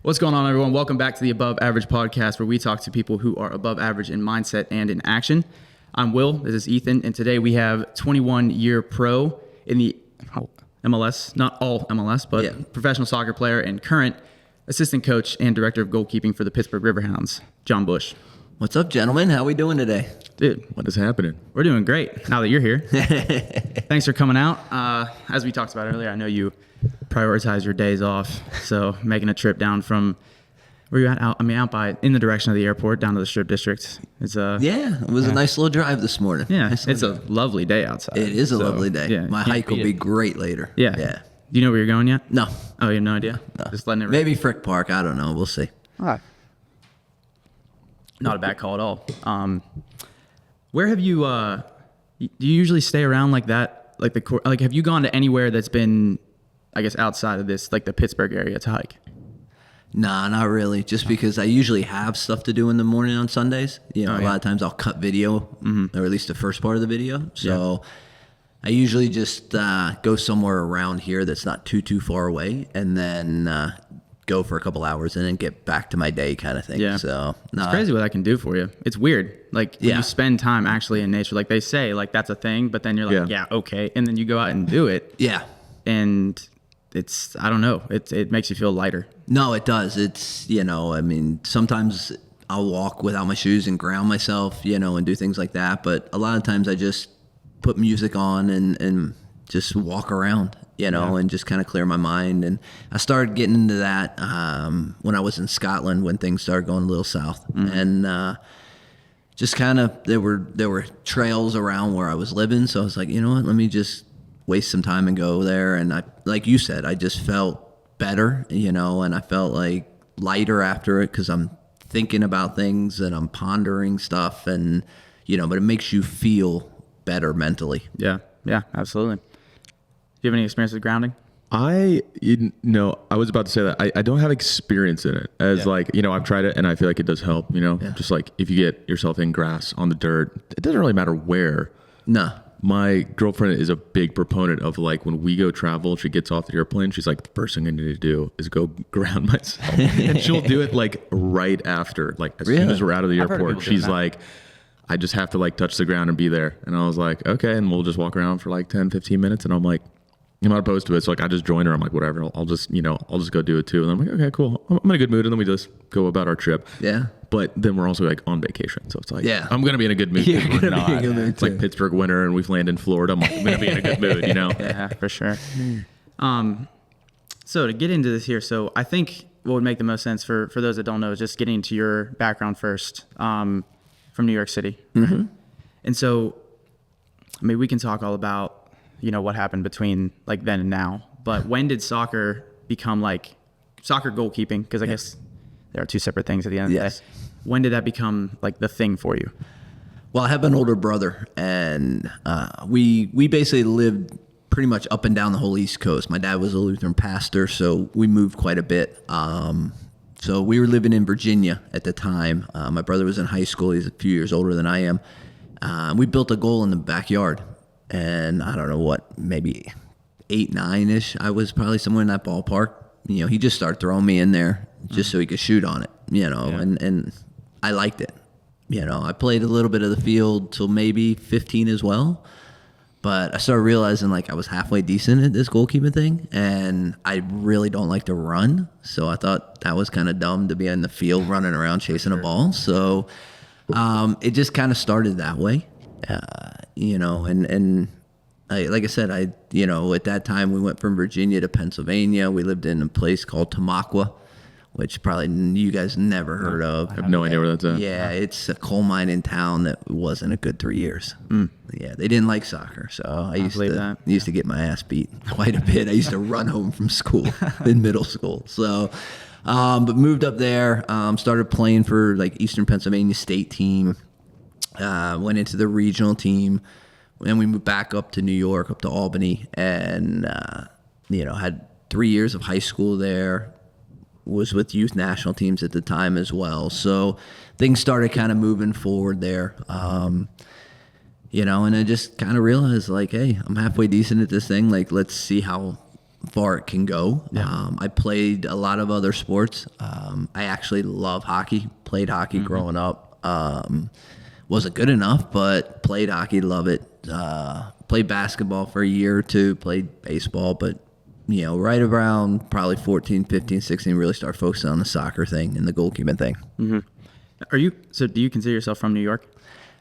What's going on, everyone? Welcome back to the Above Average Podcast, where we talk to people who are above average in mindset and in action. I'm Will. This is Ethan. And today we have 21-year pro in the MLS, not all MLS, but professional soccer player and current assistant coach and director of goalkeeping for the Pittsburgh Riverhounds, Jon Busch. What's up, gentlemen? How we doing today? Dude, what is happening? We're doing great now that you're here. Thanks for coming out. As we talked about earlier, I know you prioritize your days off, so making a trip down from where you at? Out by in the direction of the airport down to the Strip District. It's it was a nice little drive this morning. Yeah, nice it's a lovely day outside. It is a lovely day. Yeah, my hike will be great later. Yeah. Do you know where you're going yet? No. Oh, you have no idea? No. Just letting it. Maybe Frick Park. I don't know. We'll see. All right. Not a bad call at all. Where have you? Do you usually stay around like that? Like have you gone to anywhere that's been, I guess, outside of this, like the Pittsburgh area to hike? Nah, not really. Just because I usually have stuff to do in the morning on Sundays. You know, a lot of times I'll cut video, or at least the first part of the video. So I usually just go somewhere around here that's not too far away, and then go for a couple hours and then get back to my day kind of thing. Yeah. So it's crazy what I can do for you. It's weird. Like when you spend time actually in nature, like they say, like that's a thing, but then you're like, yeah, okay. And then you go out and do it. Yeah. And it's, I don't know, it makes you feel lighter. No, it does. It's, I mean, sometimes I'll walk without my shoes and ground myself, and do things like that. But a lot of times I just put music on and just walk around, and just kind of clear my mind. And I started getting into that when I was in Scotland, when things started going a little south. And just kind of, there were trails around where I was living. So I was like, you know what, let me just waste some time and go there. And I, like you said, I just felt better, and I felt like lighter after it because I'm thinking about things and I'm pondering stuff, and, but it makes you feel better mentally. Yeah, absolutely. Do you have any experience with grounding? I was about to say that I don't have experience in it as I've tried it and I feel like it does help, just like if you get yourself in grass on the dirt, it doesn't really matter where. No. My girlfriend is a big proponent of like when we go travel, she gets off the airplane, she's like, the first thing I need to do is go ground myself. And she'll do it like right after, like as soon as we're out of the airport, she's like, I just have to like touch the ground and be there. And I was like, okay. And we'll just walk around for like 10, 15 minutes. And I'm like, I'm not opposed to it. So like I just join her. I'm like, whatever, I'll just go do it too. And I'm like, okay, cool. I'm in a good mood. And then we just go about our trip. Yeah. But then we're also like on vacation. So it's like, I'm going to be in a good mood. We're not. It's like Pittsburgh winter and we've landed in Florida. I'm like, I'm going to be in a good mood, Yeah, for sure. So to get into this here, so I think what would make the most sense for those that don't know is just getting to your background first, from New York City. Mm-hmm. And so, I mean, we can talk all about, what happened between like then and now, but when did soccer become like soccer goalkeeping? Because I guess there are two separate things at the end of the day. When did that become like the thing for you? Well, I have an older brother, and we basically lived pretty much up and down the whole East Coast. My dad was a Lutheran pastor, so we moved quite a bit. So we were living in Virginia at the time. My brother was in high school. He's a few years older than I am. We built a goal in the backyard, and I don't know what, maybe 8, 9-ish. I was probably somewhere in that ballpark. He just started throwing me in there just so he could shoot on it, and I liked it. I played a little bit of the field till maybe 15 as well. But I started realizing like I was halfway decent at this goalkeeping thing, and I really don't like to run. So I thought that was kind of dumb to be in the field running around chasing a ball. So it just kind of started that way, and like I said, at that time we went from Virginia to Pennsylvania. We lived in a place called Tamaqua, which probably you guys never heard of. I have no idea where that's at. Yeah, it's a coal mine in town that wasn't a good 3 years. Yeah, they didn't like soccer, so I used to get my ass beat quite a bit. I used to run home from school in middle school. So, but moved up there, started playing for like Eastern Pennsylvania state team, went into the regional team, and we moved back up to New York, up to Albany, and had 3 years of high school there. Was with youth national teams at the time as well. So things started kind of moving forward there. And I just kind of realized like, hey, I'm halfway decent at this thing. Like, let's see how far it can go. I played a lot of other sports. I actually love hockey. Played hockey growing up. Wasn't good enough, but played hockey. Love it. Played basketball for a year or two. Played baseball, but right around probably 14, 15, 16, really started focusing on the soccer thing and the goalkeeping thing. So do you consider yourself from New York?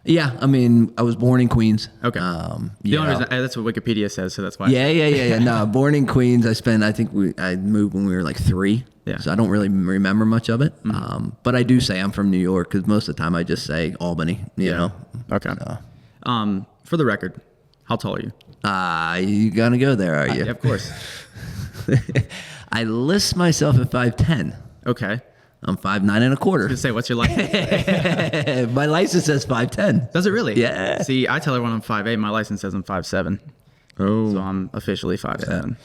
Yeah, I mean, I was born in Queens. Okay. The only reason, that's what Wikipedia says, so that's why. Yeah. No, born in Queens. I moved when we were like 3. Yeah. So I don't really remember much of it. But I do say I'm from New York because most of the time I just say Albany, you know. Okay. For the record, how tall are you? You gonna go there, are you? Yeah, of course. I list myself at 5'10". Okay. I'm 5'9 Just say, what's your license? My license says 5'10". Does it really? Yeah. See, I tell everyone I'm 5'8". My license says I'm 5'7". Oh. So I'm officially 5'7".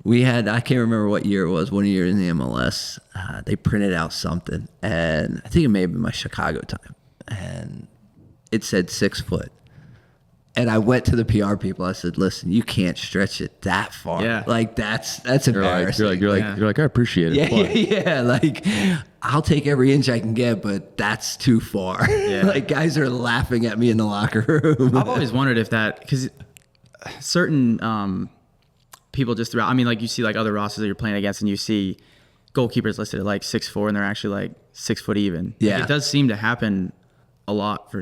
We had, I can't remember what year it was, one year in the MLS, they printed out something, and I think it may have been my Chicago time, and it said 6 foot. And I went to the PR people. I said, "Listen, you can't stretch it that far. Yeah. Like that's embarrassing." You're like, I appreciate it. Yeah. Like, I'll take every inch I can get, but that's too far. Yeah. Like, guys are laughing at me in the locker room. I've always wondered if that, because certain people just throughout, I mean, like you see like other rosters that you're playing against, and you see goalkeepers listed at like 6'4", and they're actually like 6 foot even. Yeah. Like, it does seem to happen a lot for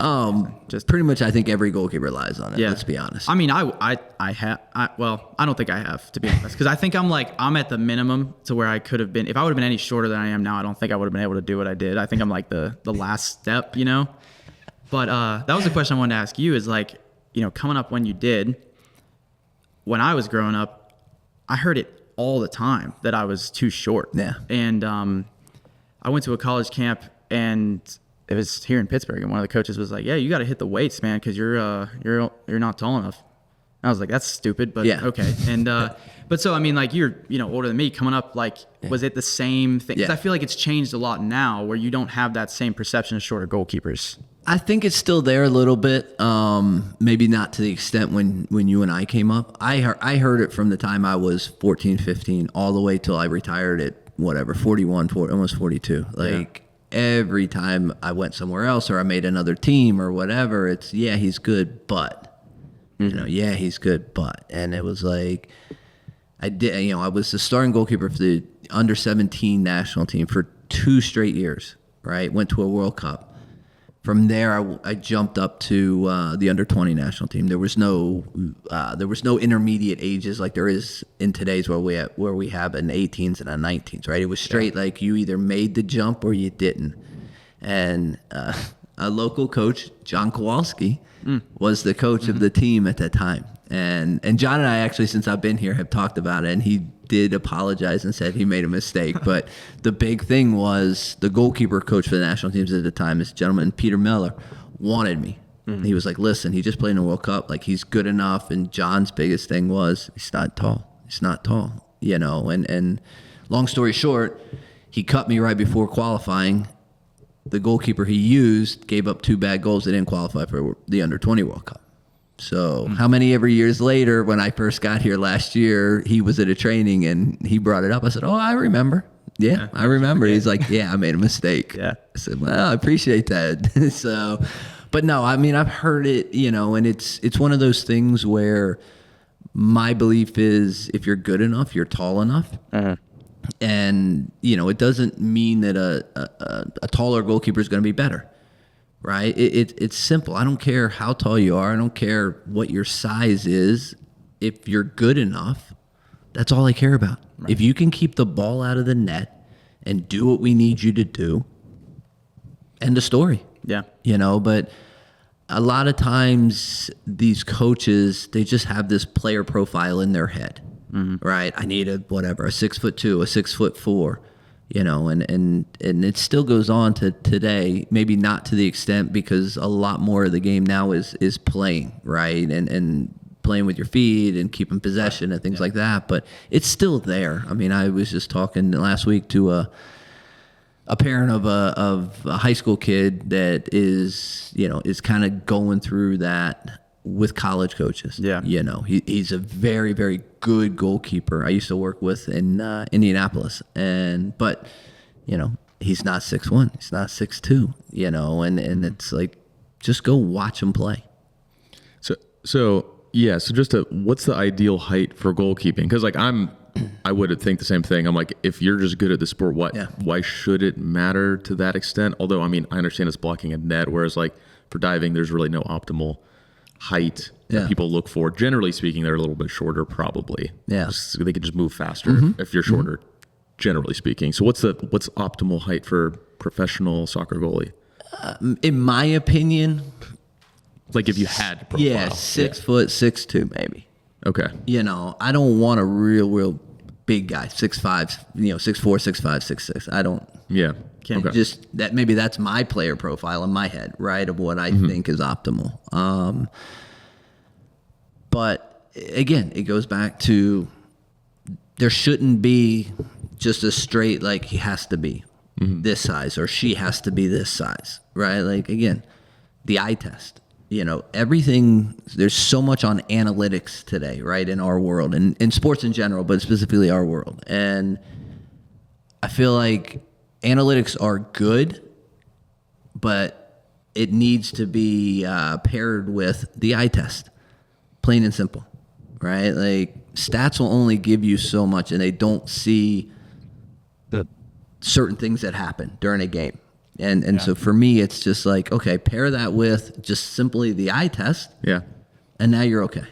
just pretty much. I think every goalkeeper lies on it. Yeah. Let's be honest. I mean, I don't think I have, to be honest, because I think I'm at the minimum to where I could have been. If I would have been any shorter than I am now, I don't think I would have been able to do what I did. I think I'm like the last step, But that was the question I wanted to ask you is like, coming up when you did, when I was growing up, I heard it all the time that I was too short. Yeah. And I went to a college camp, and it was here in Pittsburgh, and one of the coaches was like, "Yeah, you got to hit the weights, man, because you're not tall enough." And I was like, "That's stupid," but yeah. Okay. And but so I mean, like you're older than me, coming up, like was it the same thing? 'Cause I feel like it's changed a lot now, where you don't have that same perception of shorter goalkeepers. I think it's still there a little bit. Maybe not to the extent when you and I came up. I heard it from the time I was 14, 15, all the way till I retired at 41, almost 42. Like. Every time I went somewhere else or I made another team or whatever, it's, he's good, but, he's good, but. And it was like, I was the starting goalkeeper for the under 17 national team for 2 straight years, right? Went to a World Cup. From there, I jumped up to the under 20 national team. There was no intermediate ages like there is in today's where we have an 18s and a 19s, right? It was straight like you either made the jump or you didn't. And a local coach, Jon Kowalski, was the coach of the team at that time. And John and I actually, since I've been here, have talked about it, and he did apologize and said he made a mistake. But the big thing was the goalkeeper coach for the national teams at the time, this gentleman, Peter Miller, wanted me. He was like, "Listen, he just played in the World Cup. Like, he's good enough." And John's biggest thing was, he's not tall. He's not tall, And long story short, he cut me right before qualifying. The goalkeeper he used gave up 2 bad goals that didn't qualify for the under 20 World Cup. So how many every years later, when I first got here last year, he was at a training and he brought it up. I said, "Oh, I remember. Yeah, I remember." He's like, "Yeah, I made a mistake." Yeah. I said, "Well, I appreciate that." So, but no, I mean, I've heard it, and it's one of those things where my belief is if you're good enough, you're tall enough. And, it doesn't mean that a taller goalkeeper is going to be better. Right? It's simple. I don't care how tall you are. I don't care what your size is. If you're good enough, that's all I care about. Right. If you can keep the ball out of the net and do what we need you to do, end of story. Yeah. But a lot of times these coaches, they just have this player profile in their head, right? I need a 6'2", a 6'4", and it still goes on to today, maybe not to the extent because a lot more of the game now is playing, right? And playing with your feet and keeping possession and things like that, but it's still there. I mean, I was just talking last week to a parent of a high school kid that is kind of going through that with college coaches. Yeah. You know, he's a very, very good goalkeeper. I used to work with in Indianapolis, but you know, he's not 6'1", he's not 6'2", you know, and it's like, just go watch him play. So just what's the ideal height for goalkeeping? Because like I would think the same thing. I'm like, if you're just good at the sport, why should it matter to that extent? Although, I mean, I understand it's blocking a net, whereas like for diving, there's really no optimal height that people look for. Generally speaking, they're a little bit shorter, probably. Yeah. So they can just move faster if you're shorter, generally speaking. So what's optimal height for professional soccer goalie? In my opinion, like if you had to profile. 6 foot, 6'2", maybe. Okay. You know, I don't want a real big guy, 6'5", you know, 6'4", 6'5", 6'6". I don't. Yeah. Okay. Just that, maybe that's my player profile in my head, right, of what I think is optimal. But again, it goes back to there shouldn't be just a straight, like, he has to be this size or she has to be this size, right? Like, again, the eye test. You know, everything, there's so much on analytics today, right, in our world, and in sports in general, but specifically our world. And I feel like analytics are good, but it needs to be paired with the eye test, plain and simple, right? Like, stats will only give you so much, and they don't see the certain things that happen during a game. And so for me, it's just like, okay, pair that with just simply the eye test. Yeah. And now you're okay.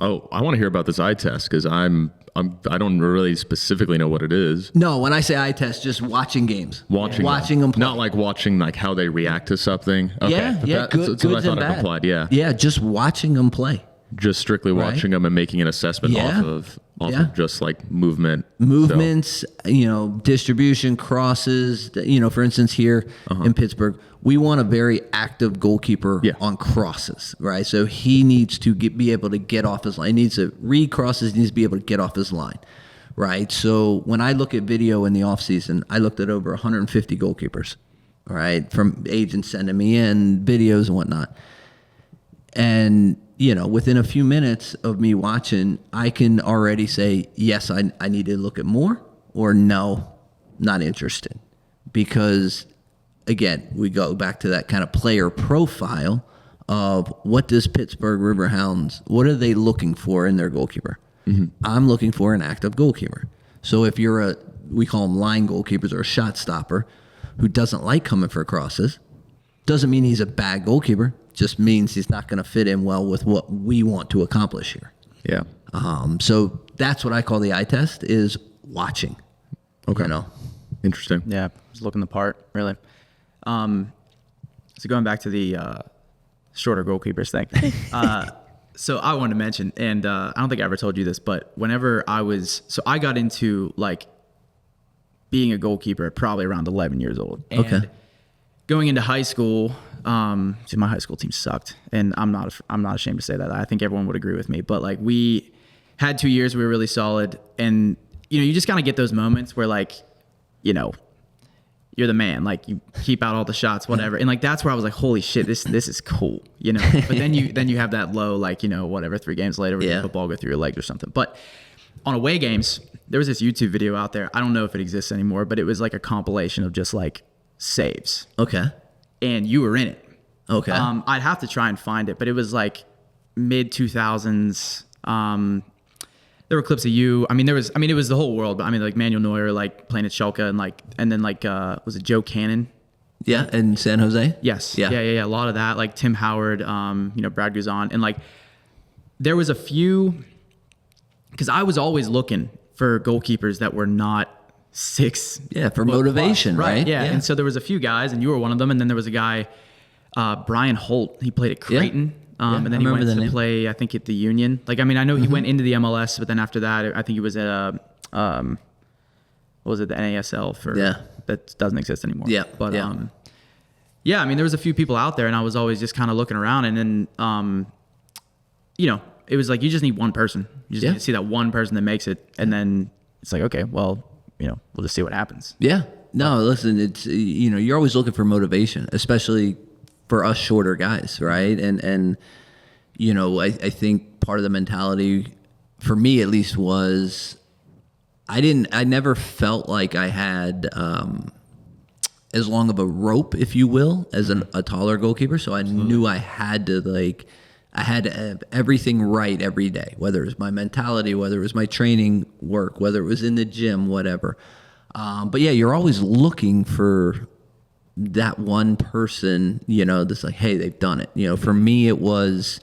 Oh, I want to hear about this eye test because I don't really specifically know what it is. No, when I say eye test, just watching games. Watching them play. Not like watching like how they react to something. Okay. Yeah, Goods and bad. Implied, yeah. Yeah, just watching them play. Just strictly watching them and making an assessment off of just like movements, you know, distribution, crosses. You know, for instance, here in Pittsburgh, we want a very active goalkeeper on crosses, right? So he needs to be able to get off his line. He needs to read crosses. He needs to be able to get off his line, right? So when I look at video in the off season, I looked at over 150 goalkeepers, right, from agents sending me in videos and whatnot, and you know, within a few minutes of me watching, I can already say, yes, I need to look at more, or no, not interested. Because, again, we go back to that kind of player profile of what does Pittsburgh Riverhounds, what are they looking for in their goalkeeper? I'm looking for an active goalkeeper. So if you're we call them line goalkeepers or a shot stopper, who doesn't like coming for crosses, doesn't mean he's a bad goalkeeper. Just means he's not going to fit in well with what we want to accomplish here. Yeah. So that's what I call the eye test, is watching. Okay. You know? Interesting. Yeah. Just looking the part, really. So going back to the shorter goalkeepers thing. So I wanted to mention, and I don't think I ever told you this, but whenever I got into like being a goalkeeper at probably around 11 years old. And going into high school, my high school team sucked, and I'm not ashamed to say that. I think everyone would agree with me. But like, we had 2 years, we were really solid, and you know, you just kind of get those moments where like, you know, you're the man, like you keep out all the shots, whatever, and like that's where I was like, holy shit, this is cool, you know. But then you have that low, like, you know, whatever, 3 games later, where the football go through your legs or something. But on away games, there was this YouTube video out there. I don't know if it exists anymore, but it was like a compilation of just like saves. Okay. And you were in it. Okay. I'd have to try and find it, but it was like mid 2000s. There were clips of you. I mean, it was the whole world, but I mean, like Manuel Neuer, like playing at Schalke, and then like, was it Joe Cannon? Yeah. In San Jose? Yes. Yeah. A lot of that, like Tim Howard, you know, Brad Guzan. And like, there was a few, because I was always looking for goalkeepers that were not 6. Yeah. For motivation, plus, right? Yeah. And so there was a few guys, and you were one of them. And then there was a guy, Brian Holt. He played at Creighton. And then he went to play, I think, at the Union. Like, I mean, I know he went into the MLS, but then after that, I think he was at, what was it, the NASL that doesn't exist anymore. Yeah. But, yeah, I mean, there was a few people out there, and I was always just kind of looking around, and then, you know, it was like, you just need one person. You just need to see that one person that makes it, and then it's like, okay, well, you know, we'll just see what happens. Yeah. No, listen, it's, you know, you're always looking for motivation, especially for us shorter guys, right? And I think part of the mentality for me at least was I never felt like I had as long of a rope, if you will, as a taller goalkeeper. So I knew I had to have everything right every day, whether it was my mentality, whether it was my training work, whether it was in the gym, whatever. But yeah, you're always looking for that one person, that's like, hey, they've done it. For me, it was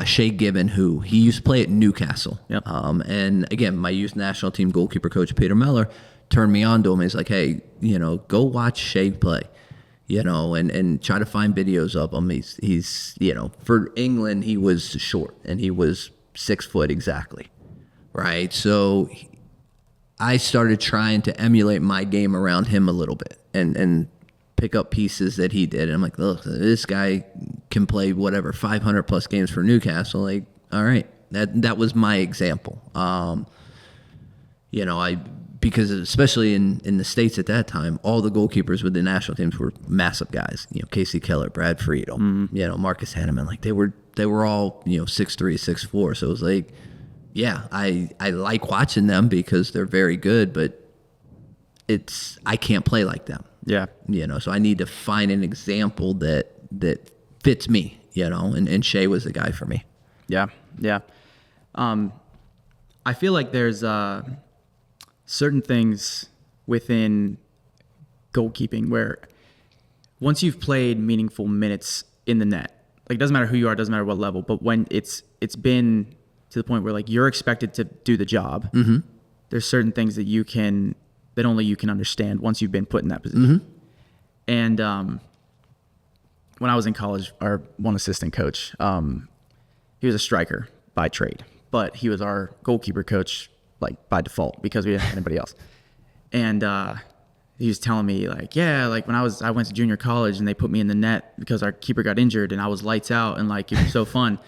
Shay Gibbon, who he used to play at Newcastle. Yep. And again, my youth national team goalkeeper coach, Peter Meller, turned me on to him. He's like, hey, go watch Shay play, and try to find videos of him. He's for England, he was short and he was 6 foot exactly. Right. So I started trying to emulate my game around him a little bit and pick up pieces that he did. And I'm like, look, this guy can play 500 plus games for Newcastle. Like, all right, that was my example. Because especially in the States at that time, all the goalkeepers with the national teams were massive guys. Casey Keller, Brad Friedel, Marcus Hanneman. Like they were all 6'3", 6'4". So it was like, yeah, I like watching them because they're very good, but I can't play like them. Yeah. So I need to find an example that fits me. And Shay was the guy for me. Yeah. Yeah. I feel like there's certain things within goalkeeping where once you've played meaningful minutes in the net, like it doesn't matter who you are, it doesn't matter what level, but when it's been to the point where like you're expected to do the job, there's certain things that only you can understand once you've been put in that position. And when I was in college, our one assistant coach, he was a striker by trade, but he was our goalkeeper coach like by default because we didn't have anybody else. And he was telling me like, yeah, like when I went to junior college and they put me in the net because our keeper got injured and I was lights out and like it was so fun. And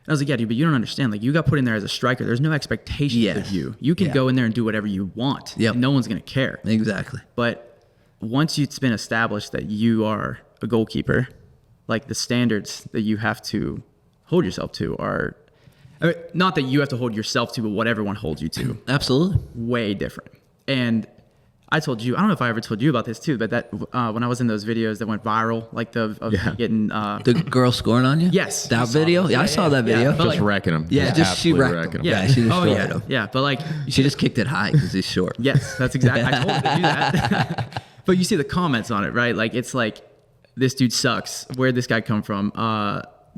I was like, yeah, dude, but you don't understand. Like you got put in there as a striker. There's no expectations of you. You can go in there and do whatever you want. Yep. And no one's going to care. Exactly. But once it's been established that you are a goalkeeper, like the standards that you have to hold yourself to are, not that you have to hold yourself to, but what everyone holds you to. Absolutely. Way different. And I told you, I don't know if I ever told you about this too, but that when I was in those videos that went viral, like me getting the girl scoring on you. Yes, that video. Yeah, I saw that video. Just like, wrecking him. Yeah, just she wrecked him. Yeah, she destroyed him. Yeah, but like she just kicked it high because he's short. Yes, that's exactly. I told her to do that. But you see the comments on it, right? Like it's like this dude sucks. Where'd this guy come from?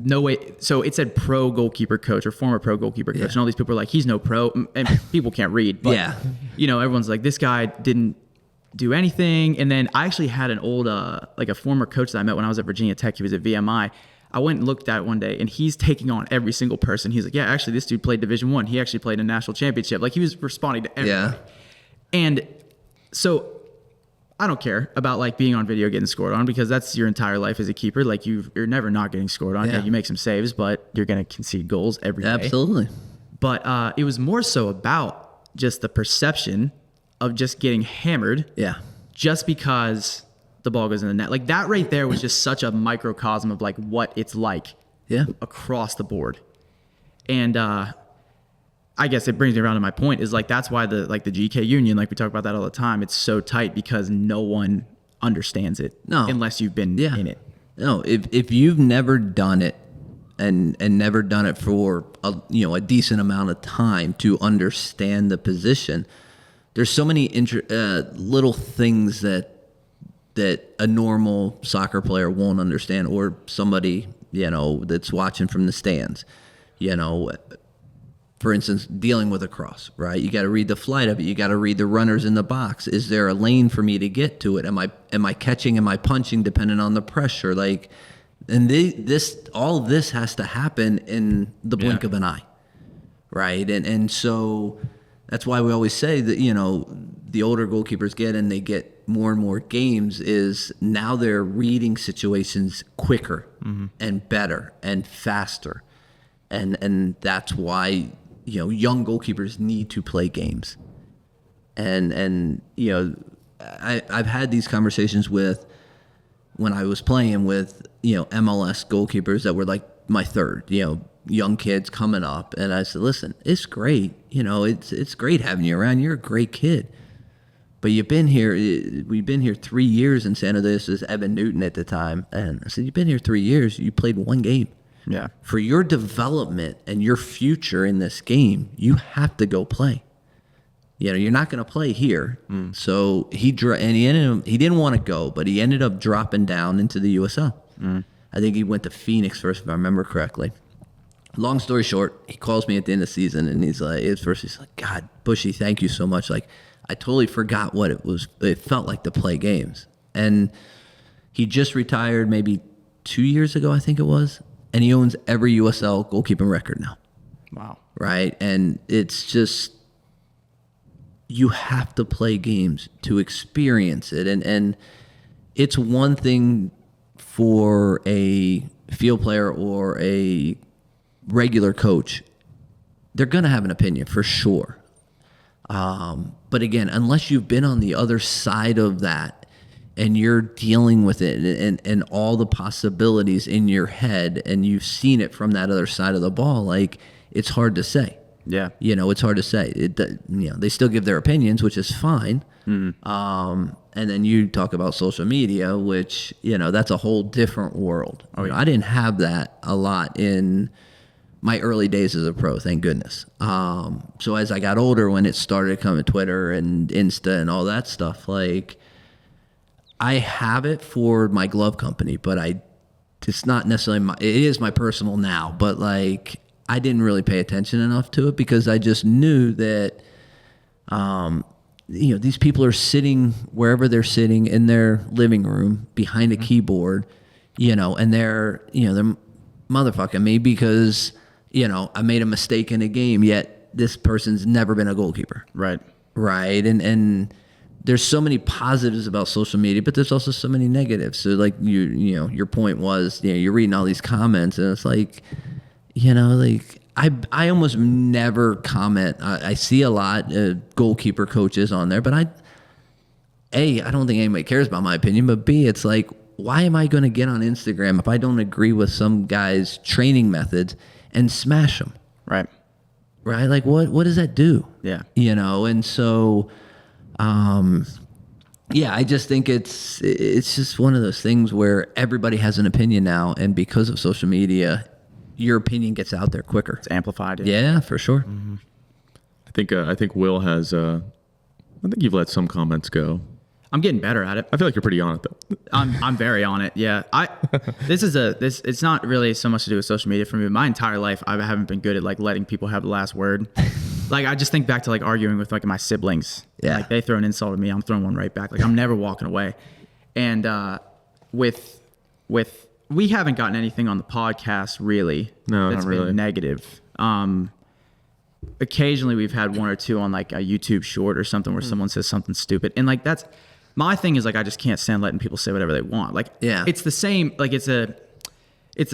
No way. So it said pro goalkeeper coach or former pro goalkeeper coach, and all these people are like, he's no pro, and people can't read. But everyone's like, this guy didn't do anything. And then I actually had an old like a former coach that I met when I was at Virginia Tech. He was at VMI. I went and looked at it one day, and he's taking on every single person. He's like, yeah, actually, this dude played Division I. He actually played in a national championship. Like he was responding to everything. Yeah. And so I don't care about like being on video getting scored on because that's your entire life as a keeper. Like you're never not getting scored on. Yeah, you make some saves, but you're going to concede goals every day. Absolutely. But it was more so about just the perception of just getting hammered. Yeah. Just because the ball goes in the net. Like that right there was just such a microcosm of like what it's like across the board. And I guess it brings me around to my point is like that's why the GK union, like we talk about that all the time, it's so tight because no one understands it unless you've been in it. No, if you've never done it and never done it for a decent amount of time to understand the position, there's so many little things that a normal soccer player won't understand, or somebody that's watching from the stands. For instance, dealing with a cross, right? You got to read the flight of it. You got to read the runners in the box. Is there a lane for me to get to it? Am I catching? Am I punching? Depending on the pressure, all this has to happen in the blink of an eye, right? And so. That's why we always say that, the older goalkeepers get and they get more and more games is now they're reading situations quicker and better and faster. And that's why, young goalkeepers need to play games. And I've had these conversations when I was playing with, MLS goalkeepers that were like my third, young kids coming up, and I said, listen, it's great. It's great having you around. You're a great kid. But we've been here 3 years in San Jose. This is Evan Newton at the time. And I said, you've been here 3 years. You played one game. Yeah. For your development and your future in this game, you have to go play. You're not going to play here. So he didn't want to go, but he ended up dropping down into the USL. I think he went to Phoenix first, if I remember correctly. Long story short, he calls me at the end of the season, and he's like, God, Bushy, thank you so much. Like, I totally forgot what it felt like to play games. And he just retired maybe 2 years ago, I think it was, and he owns every USL goalkeeping record now. Wow. Right? And it's just, you have to play games to experience it. And it's one thing for a field player or a regular coach. They're going to have an opinion for sure. But again, unless you've been on the other side of that and you're dealing with it and all the possibilities in your head and you've seen it from that other side of the ball, like, it's hard to say. Yeah. It's hard to say. They still give their opinions, which is fine. And then you talk about social media, which, that's a whole different world. Oh, yeah. I didn't have that a lot in my early days as a pro, thank goodness. So as I got older, when it started coming Twitter and Insta and all that stuff, like, I have it for my glove company, but it's not necessarily it is my personal now, but like, I didn't really pay attention enough to it because I just knew that, these people are sitting wherever they're sitting in their living room behind a keyboard, and they're motherfucking me because, I made a mistake in a game, yet this person's never been a goalkeeper. Right. Right. And there's so many positives about social media, but there's also so many negatives. So like your point was, you're reading all these comments and it's like, I almost never comment. I see a lot of goalkeeper coaches on there, but I don't think anybody cares about my opinion, but B, it's like, why am I going to get on Instagram if I don't agree with some guy's training methods and smash them? Right. Right? Like, what does that do? Yeah. And so, I just think it's just one of those things where everybody has an opinion now, and because of social media, your opinion gets out there quicker. It's amplified. Yeah, for sure. Mm-hmm. I think Will has. I think you've let some comments go. I'm getting better at it. I feel like you're pretty on it though. I'm very on it. Yeah. It's not really so much to do with social media for me. My entire life, I haven't been good at like letting people have the last word. Like, I just think back to like arguing with like my siblings. Yeah. Like, they throw an insult at me, I'm throwing one right back. Like, I'm never walking away. And with we haven't gotten anything on the podcast really. No, that's not really. been negative. Occasionally we've had one or two on like a YouTube short or something where someone says something stupid, and like, that's my thing is like, I just can't stand letting people say whatever they want. Like, yeah, it's the same. Like, it's the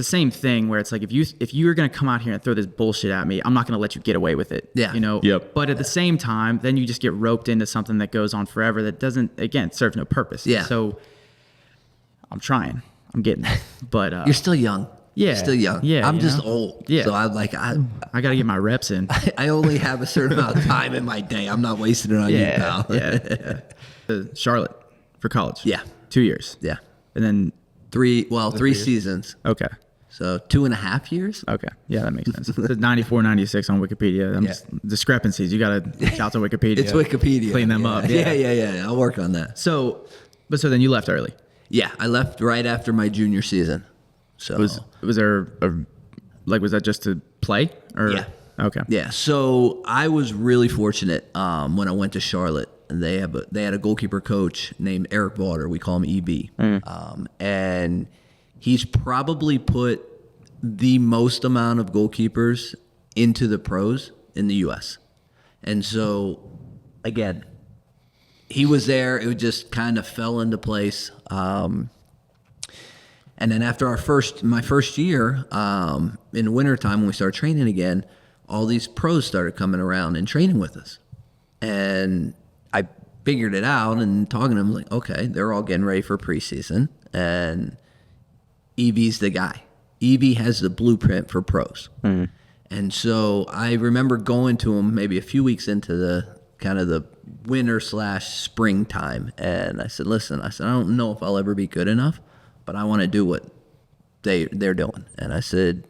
same thing where it's like, if you're gonna come out here and throw this bullshit at me, I'm not gonna let you get away with it. Yeah. Yep. But at the same time, then you just get roped into something that goes on forever that doesn't, again, serve no purpose. Yeah. So I'm trying. I'm getting there. But you're still young. Yeah. Still young. Yeah. I'm just old. Yeah. So I'm like, I got to get my reps in. I only have a certain amount of time in my day. I'm not wasting it on you, pal. Yeah. Charlotte for college. Yeah. 2 years. Yeah. And then three seasons. okay. So 2.5 years. Okay. Yeah, that makes sense. It's 94, 96 on Wikipedia. Just discrepancies. You got to shout to Wikipedia. It's Wikipedia. Clean them up. Yeah. I'll work on that. So then you left early. Yeah, I left right after my junior season. So Was there was that just to play or? Yeah. Okay. Yeah. So I was really fortunate when I went to Charlotte. And they had a goalkeeper coach named Eric Vaughter. We call him EB. And he's probably put the most amount of goalkeepers into the pros in the U.S. And so, again, he was there. It just kind of fell into place. And then after my first year, in the wintertime when we started training again, all these pros started coming around and training with us. And I figured it out and talking to them, like, okay, they're all getting ready for preseason, and EV's the guy. EV has the blueprint for pros. And so I remember going to him maybe a few weeks into the kind of the winter / springtime. And I said, listen, I don't know if I'll ever be good enough, but I want to do what they're doing. And I said,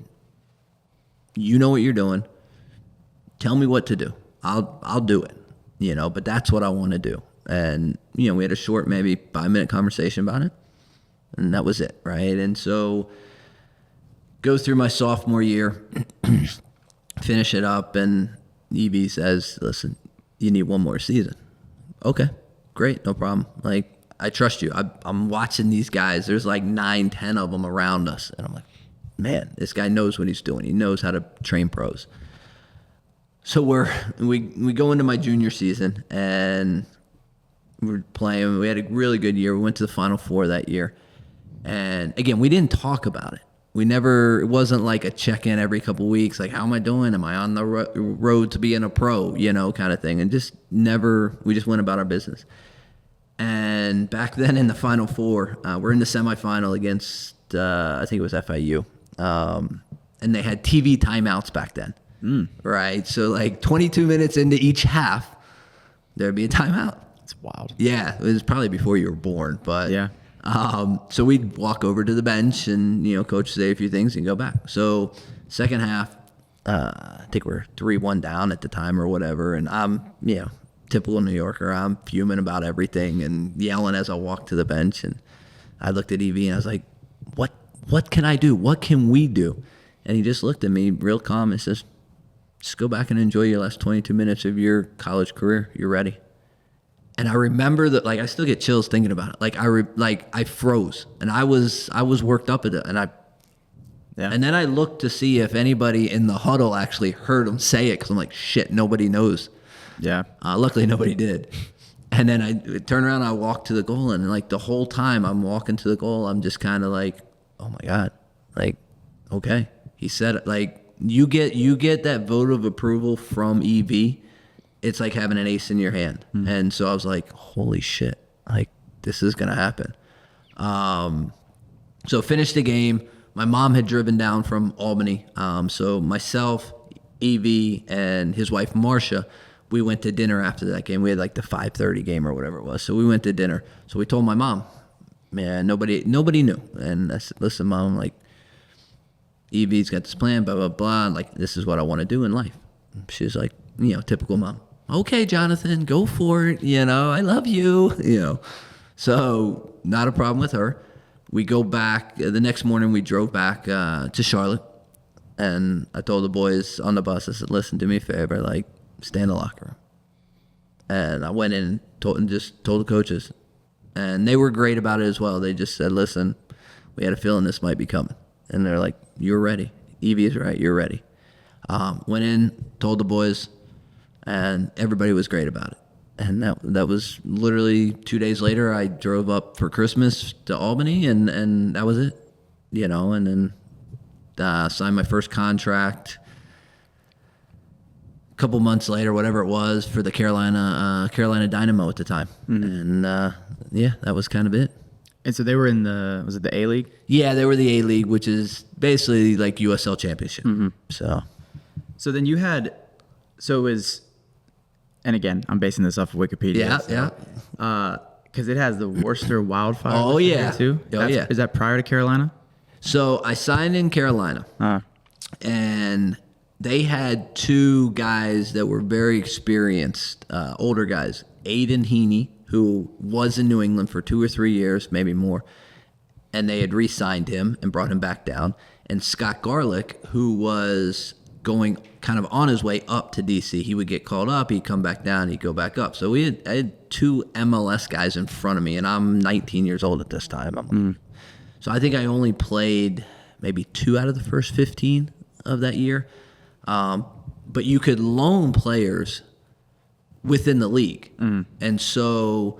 you know what you're doing. Tell me what to do. I'll do it, but that's what I want to do. And, we had a short, maybe 5-minute conversation about it. And that was it, right? And so go through my sophomore year, finish it up, and EV says, listen, you need one more season. Okay, great, no problem. Like, I trust you. I'm watching these guys. There's like 9, 10 of them around us. And I'm like, man, this guy knows what he's doing. He knows how to train pros. So we go into my junior season, and we're playing. We had a really good year. We went to the Final Four that year. And again, we didn't talk about it. It wasn't like a check-in every couple of weeks, like, how am I doing? Am I on the road to being a pro, kind of thing. And we just went about our business. And back then in the Final Four, we're in the semifinal against, I think it was FIU. And they had TV timeouts back then, right? So like 22 minutes into each half, there'd be a timeout. It's wild. Yeah, it was probably before you were born, but yeah. So we'd walk over to the bench and, coach say a few things and go back. So second half, I think we're 3-1 down at the time or whatever. And I'm, typical New Yorker. I'm fuming about everything and yelling as I walk to the bench. And I looked at EV and I was like, what can I do? What can we do? And he just looked at me real calm and says, just go back and enjoy your last 22 minutes of your college career. You're ready. And I remember that, like, I still get chills thinking about it. Like, I froze, and I was worked up at it, and and then I looked to see if anybody in the huddle actually heard him say it, because I'm like, shit, nobody knows. Yeah. Luckily, nobody did. And then I turned around, and I walked to the goal, and like the whole time I'm walking to the goal, I'm just kind of like, oh my God, like, okay, he said it. Like, you get that vote of approval from EV. It's like having an ace in your hand. And so I was like, holy shit, like, this is going to happen. So finished the game. My mom had driven down from Albany. So myself, EV, and his wife, Marcia, we went to dinner after that game. We had like the 5:30 game or whatever it was. So we went to dinner. So we told my mom, man, nobody knew. And I said, listen, Mom, like, EV's got this plan, blah, blah, blah. Like, this is what I want to do in life. She's like, typical mom. Okay, Jonathan, go for it. I love you. So not a problem with her. We go back. The next morning, we drove back to Charlotte. And I told the boys on the bus, I said, listen, do me a favor, like, stay in the locker room. And I went in and just told the coaches. And they were great about it as well. They just said, listen, we had a feeling this might be coming. And they're like, you're ready. Evie is right. You're ready. Went in, told the boys, and everybody was great about it. And that was literally 2 days later. I drove up for Christmas to Albany, and that was it. And then signed my first contract a couple months later, whatever it was, for the Carolina Dynamo at the time. And that was kind of it. And so they were in was it the A-League? Yeah, they were the A-League, which is basically like USL Championship. So then you had, so it was, and again, I'm basing this off of Wikipedia. Yeah. Because it has the Worcester Wildfire. Oh, yeah. Too. Yeah. Is that prior to Carolina? So I signed in Carolina, and they had 2 guys that were very experienced, older guys. Aiden Heaney, who was in New England for 2 or 3 years, maybe more, and they had re-signed him and brought him back down. And Scott Garlick, who was going kind of on his way up to DC. He would get called up, he'd come back down, he'd go back up. So I had 2 MLS guys in front of me, and I'm 19 years old at this time. So I think I only played maybe 2 out of the first 15 of that year. But you could loan players within the league. And so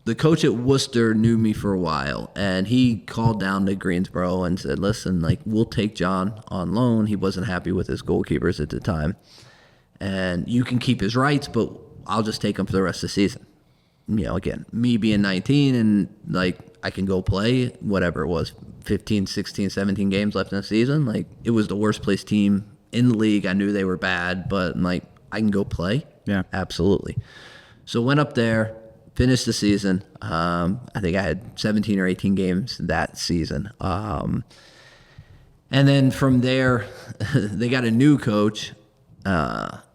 the coach at Worcester knew me for a while, and he called down to Greensboro and said, listen, like, we'll take Jon on loan. He wasn't happy with his goalkeepers at the time. And you can keep his rights, but I'll just take him for the rest of the season. Again, me being 19 and, like, I can go play, whatever it was, 15, 16, 17 games left in the season. Like, it was the worst placed team in the league. I knew they were bad, but I'm like, I can go play. Yeah. Absolutely. So went up there, finished the season. I think I had 17 or 18 games that season. And then from there, they got a new coach.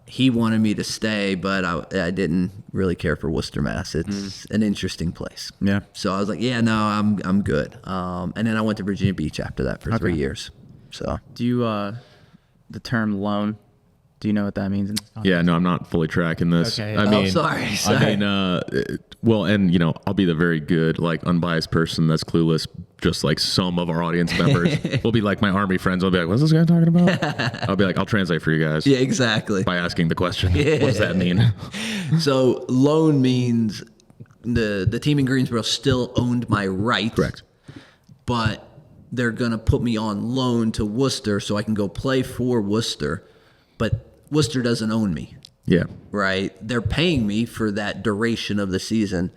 He wanted me to stay, but I didn't really care for Worcester, Mass. It's an interesting place. Yeah. So I was like, yeah, no, I'm good. And then I went to Virginia Beach after that for 3 years. So Do you, the term loan, do you know what that means? Yeah, no, I'm not fully tracking this. Okay. I mean, sorry. I mean, well, and I'll be the very good, like, unbiased person that's clueless. Just like some of our audience members will be like my Army friends. Will be like, "What's this guy talking about?" I'll be like, "I'll translate for you guys." Yeah, exactly. By asking the question, what does that mean? So loan means the team in Greensboro still owned my rights. Correct. But they're going to put me on loan to Worcester so I can go play for Worcester. But Worcester doesn't own me, Yeah. right? They're paying me for that duration of the season,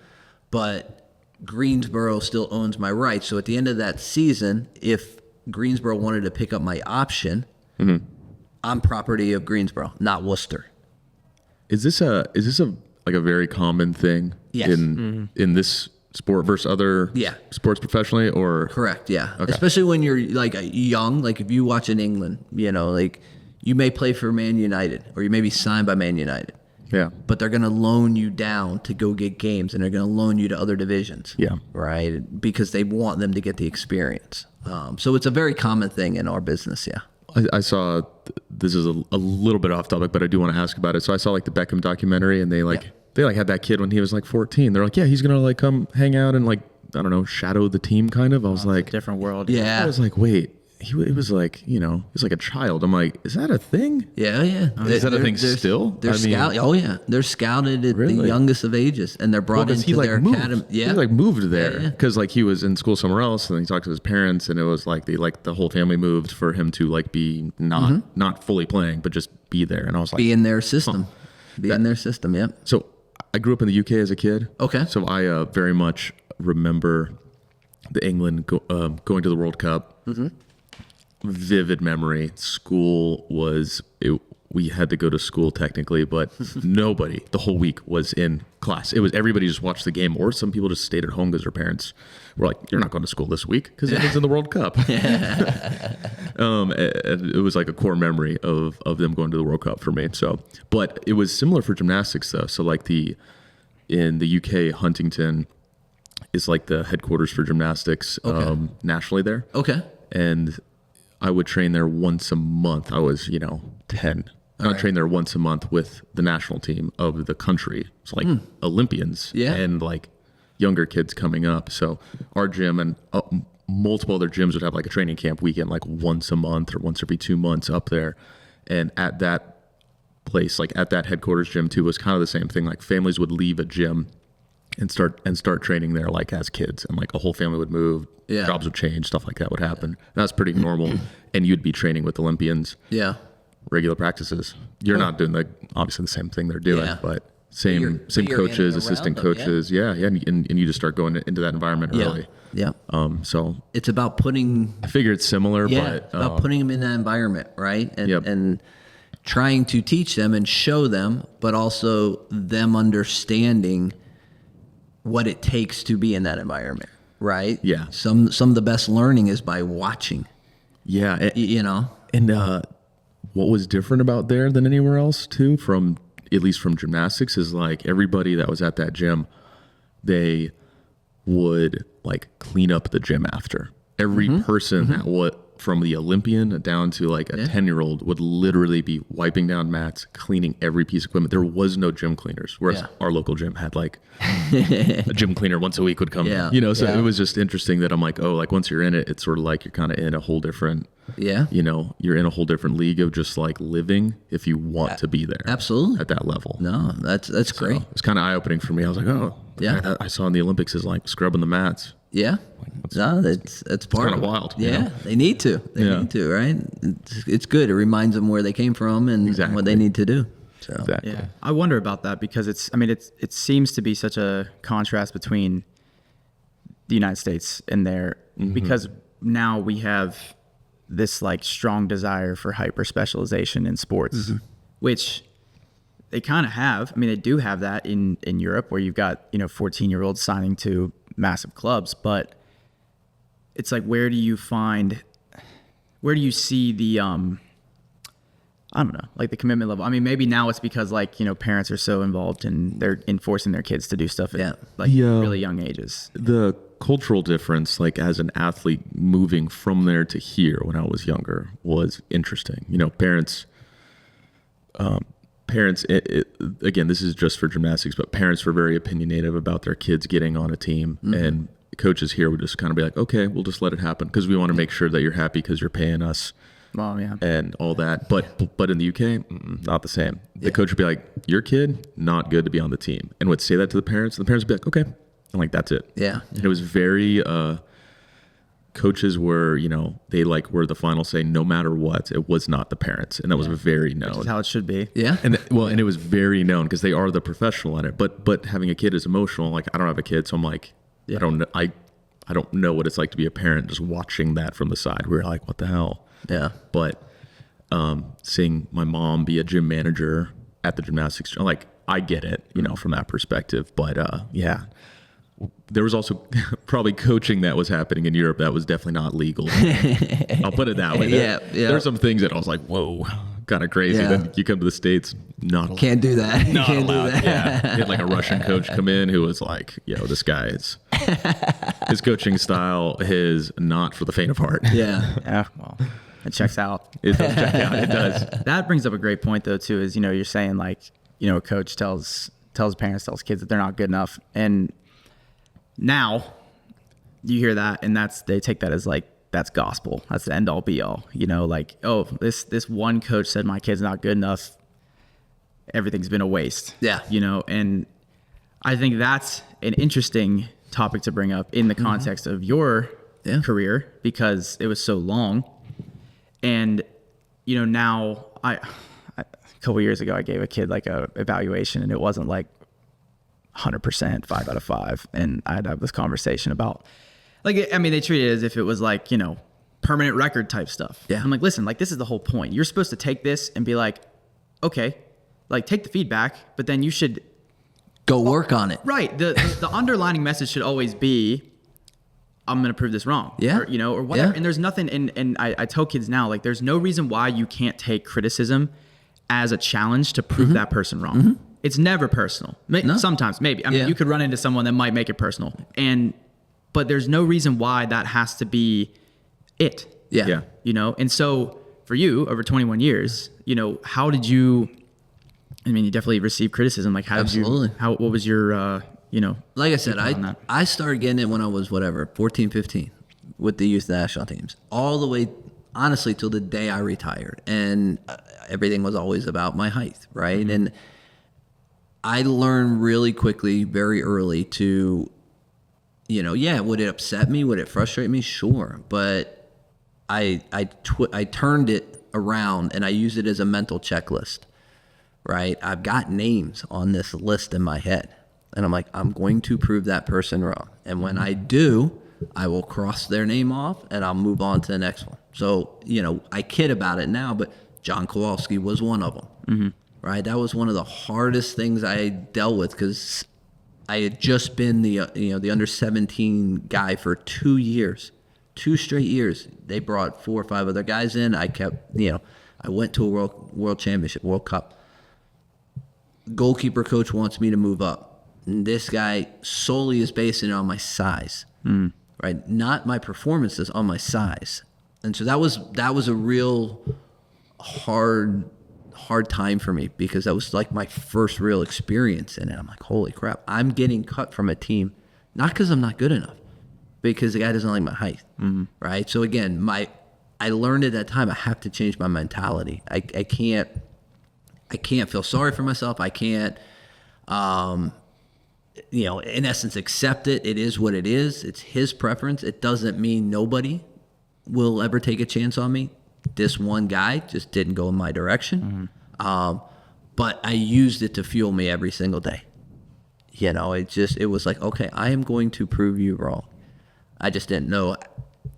but Greensboro still owns my rights. So at the end of that season, if Greensboro wanted to pick up my option, I'm property of Greensboro, not Worcester. Is this a like a very common thing Yes. in this sport versus other Yeah. sports professionally, or Correct, yeah. Okay. Especially when you're like young, like if you watch in England, like you may play for Man United or you may be signed by Man United, yeah, but they're going to loan you down to go get games and they're going to loan you to other divisions. Yeah. Right? Because they want them to get the experience. So it's a very common thing in our business, yeah. I saw, this is a little bit off topic, but I do want to ask about it. So I saw like the Beckham documentary, and they had that kid when he was like 14. They're like, yeah, he's gonna like come hang out and like, I don't know, shadow the team kind of. I was like, Different world. Yeah. I was like, wait, he was like, he was like a child. I'm like, is that a thing? Yeah, yeah. Is that a thing still? They're I mean- scout. Oh yeah, they're scouted at the Really? youngest of ages, and they're brought into their academy. Yeah, He like moved there yeah. because like he was in school somewhere else, and then he talked to his parents, and it was like the whole family moved for him to like be not fully playing, but just be there. And I was like, be in their system. Be in their system. Yep. so I grew up in the UK as a kid. Okay. So I very much remember the England going to the World Cup. Vivid memory. School we had to go to school technically, but nobody the whole week was in class. It was everybody just watched the game, or some people just stayed at home because their parents were like, "You're not going to school this week because England's in the World Cup." And it was like a core memory of them going to the World Cup for me. So, but it was similar for gymnastics though. So like in the UK, Huntington is like the headquarters for gymnastics nationally there. Okay. And I would train there once a month. I was, 10. And I'd train there once a month with the national team of the country. It's like Olympians and like younger kids coming up. So our gym and multiple other gyms would have like a training camp weekend, like once a month or once every 2 months up there. And at that place, like at that headquarters gym too, was kind of the same thing. Like families would leave a gym and start training there like as kids, and like a whole family would move, jobs would change, stuff like that would happen. That's pretty normal. And you'd be training with Olympians, regular practices. You're not doing obviously the same thing they're doing, but same you're coaches, in and assistant around them, coaches, and you just start going into that environment early. Yeah. So It's about putting I figure it's similar, but about putting them in that environment, right? And Yep. and trying to teach them and show them, but also them understanding what it takes to be in that environment, right? Yeah. Some of the best learning is by watching. yeah, And what was different about there than anywhere else too, at least from gymnastics, is like everybody that was at that gym, they would like clean up the gym after. Every person that from the Olympian down to like a 10-year-old would literally be wiping down mats, cleaning every piece of equipment. There was no gym cleaners, whereas our local gym had like a gym cleaner once a week would come. So it was just interesting that I'm like, oh, like once you're in it, it's sort of like you're kind of in a whole different, you're in a whole different league of just like living if you want to be there. Absolutely. At that level. No, that's great. So it's kind of eye-opening for me. I was like, oh, Yeah. I saw in the Olympics is like scrubbing the mats. Yeah. No, that's part kinda of it. wild, Yeah, they need to. They need to, right? It's good. It reminds them where they came from and what they need to do. So Exactly. Yeah, I wonder about that because it seems to be such a contrast between the United States and there because now we have this like strong desire for hyper specialization in sports, which they kind of have. I mean, they do have that in Europe, where you've got 14-year-olds signing to massive clubs, but it's like, where do you see the I don't know, like the commitment level? I mean, maybe now it's because like, parents are so involved and they're enforcing their kids to do stuff at really young ages. The cultural difference, like as an athlete moving from there to here when I was younger, was interesting. Parents, again, this is just for gymnastics, but parents were very opinionated about their kids getting on a team, and coaches here would just kind of be like, okay, we'll just let it happen because we want to make sure that you're happy because you're paying us. Well, yeah. And all that. But in the UK, not the same. The coach would be like, your kid, not good to be on the team. And would say that to the parents. And the parents would be like, okay. And like, that's it. Yeah. And it was very, coaches were, they like were the final say, no matter what. It was not the parents. And that was very known. Which is how it should be. Yeah. And and it was very known because they are the professional at it. But having a kid is emotional. Like, I don't have a kid, so I'm like, I don't know. I don't know what it's like to be a parent just watching that from the side. We're like, what the hell? Yeah. But seeing my mom be a gym manager at the gymnastics, like, I get it, from that perspective. But yeah, there was also probably coaching that was happening in Europe that was definitely not legal. I'll put it that way. There are some things that I was like, whoa, kind of crazy. Yeah. Then you come to the States, not allowed. Can't do that. Not Can't allowed. do that. Yeah. You had like a Russian coach come in who was like, this guy is, his coaching style is not for the faint of heart. Yeah. Yeah. Well, it checks out. It does check out. It does. That brings up a great point though, too, is, you're saying like, a coach tells parents, tells kids that they're not good enough. And now you hear that and they take that as like, that's gospel. That's the end all be all, like, oh, this one coach said my kid's not good enough. Everything's been a waste. Yeah. And I think that's an interesting topic to bring up in the context of your career, because it was so long. And, now a couple years ago, I gave a kid like a evaluation and it wasn't like 100%, 5 out of 5. And I'd have this conversation about, like, I mean, they treat it as if it was like, permanent record type stuff. Yeah. I'm like, listen, like, this is the whole point. You're supposed to take this and be like, okay, like, take the feedback, but then you should Go work on it. Right. The underlining message should always be, I'm going to prove this wrong. Yeah. Or, or whatever. Yeah. And there's nothing, and I tell kids now, like, there's no reason why you can't take criticism as a challenge to prove that person wrong. It's never personal. Sometimes, maybe. I mean, you could run into someone that might make it personal. But there's no reason why that has to be it. Yeah. And so for you, over 21 years, how did you, I mean, you definitely received criticism. Like, what was your, like I said, I started getting it when I was 14, 15 with the youth national teams, all the way, honestly, till the day I retired. And everything was always about my height, right? Mm-hmm. And I learned really quickly, very early to, would it upset me? Would it frustrate me? Sure. But I turned it around and I used it as a mental checklist, right? I've got names on this list in my head. And I'm like, I'm going to prove that person wrong. And when I do, I will cross their name off and I'll move on to the next one. So, I kid about it now, but John Kowalski was one of them, right? That was one of the hardest things I dealt with because I had just been the under 17 guy for 2 years, 2 straight years. They brought 4 or 5 other guys in. I kept, I went to a world championship, World Cup. Goalkeeper coach wants me to move up. And this guy solely is basing it on my size, right? Not my performances, on my size. And so that was a real hard time for me because that was like my first real experience in it. I'm like, holy crap, I'm getting cut from a team, not because I'm not good enough, because the guy doesn't like my height, right? So again, I learned at that time I have to change my mentality. I can't feel sorry for myself. I can't, in essence, accept it. It is what it is. It's his preference. It doesn't mean nobody will ever take a chance on me. This one guy just didn't go in my direction. But I used it to fuel me every single day. It was like, okay, I am going to prove you wrong. I just didn't know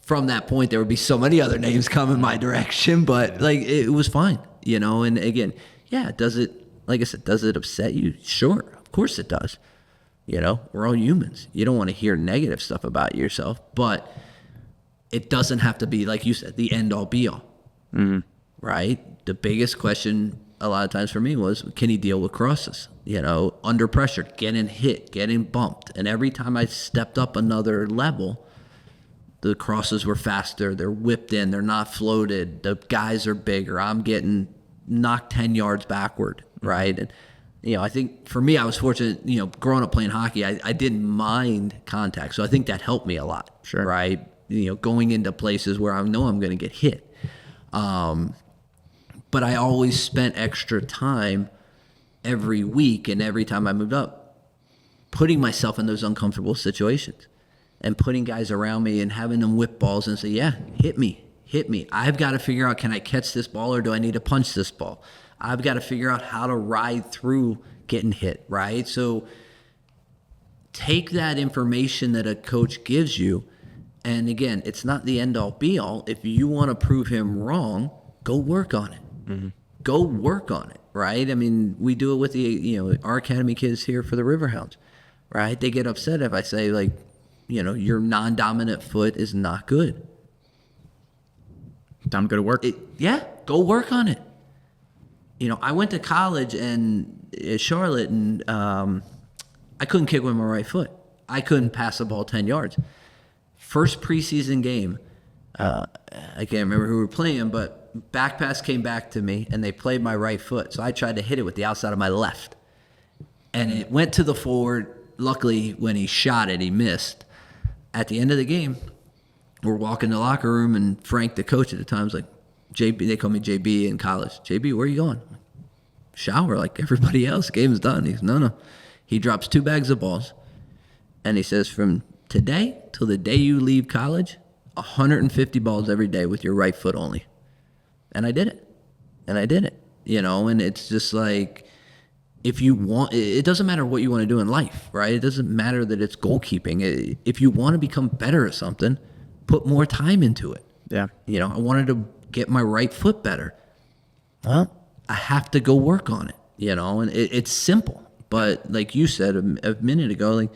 from that point, there would be so many other names coming my direction, but like it was fine, you know. And again, yeah, does it? Like I said, does it upset you? Sure, of course it does. You know, we're all humans. You don't want to hear negative stuff about yourself, but it doesn't have to be, like you said, the end all be all. Mm-hmm. Right? The biggest question a lot of times for me was, can he deal with crosses? You know, under pressure, getting hit, getting bumped. And every time I stepped up another level, the crosses were faster. They're whipped in. They're not floated. The guys are bigger. I'm getting knocked 10 yards backward, right? And, you know, I think for me, I was fortunate, you know, growing up playing hockey, I didn't mind contact. So I think that helped me a lot, Sure. Right? You know, going into places where I know I'm going to get hit. But I always spent extra time every week and every time I moved up, putting myself in those uncomfortable situations and putting guys around me and having them whip balls and say, yeah, hit me. I've got to figure out, can I catch this ball or do I need to punch this ball? I've got to figure out how to ride through getting hit, right? So take that information that a coach gives you, and again, it's not the end all be all. If you want to prove him wrong, go work on it. Mm-hmm. Go work on it, right? I mean, we do it with the, you know, our academy kids here for the Riverhounds, right? They get upset if I say, like, you know, your non-dominant foot is not good. Time to go to work. Yeah, go work on it. You know, I went to college and Charlotte, and I couldn't kick with my right foot. I couldn't pass the ball 10 yards. First preseason game, I can't remember who we were playing, but back pass came back to me, and they played my right foot. So I tried to hit it with the outside of my left. And it went to the forward. Luckily, when he shot it, he missed. At the end of the game, we're walking the locker room, and Frank, the coach at the time, was like, JB, they call me JB in college. JB, where are you going? Shower like everybody else. Game's done. He goes, no. He drops 2 bags of balls, and he says, from today till the day you leave college, 150 balls every day with your right foot only. And I did it. You know, and it's just like, if you want, it doesn't matter what you want to do in life, right? It doesn't matter that it's goalkeeping. If you want to become better at something, put more time into it. Yeah. You know, I wanted to get my right foot better. Well, I have to go work on it, you know, and it's simple. But like you said a minute ago, like,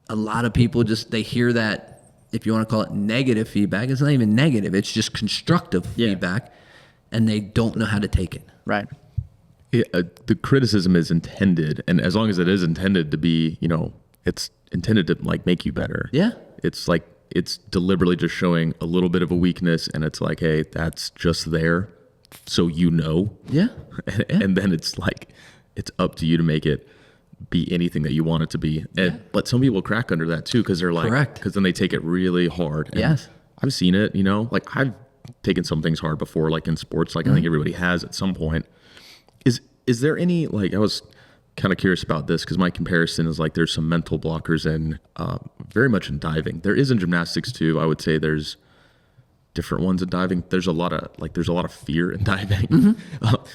a lot of people just, they hear that, if you want to call it negative feedback, it's not even negative. It's just constructive feedback, and they don't know how to take it. Right. Yeah, the criticism is intended, and as long as it is intended to be, you know, it's intended to like make you better. Yeah. It's like, it's deliberately just showing a little bit of a weakness, and it's like, hey, that's just there, so you know. Yeah. And then it's like, it's up to you to make it be anything that you want it to be. And but some people crack under that too, because they're like, correct, because then they take it really hard. And yes. I've seen it, you know, like I've taken some things hard before, like in sports, like I think everybody has at some point. Is there any, like, I was kind of curious about this, because my comparison is like, there's some mental blockers in very much in diving. There is in gymnastics too. I would say there's different ones in diving. There's a lot of fear in diving.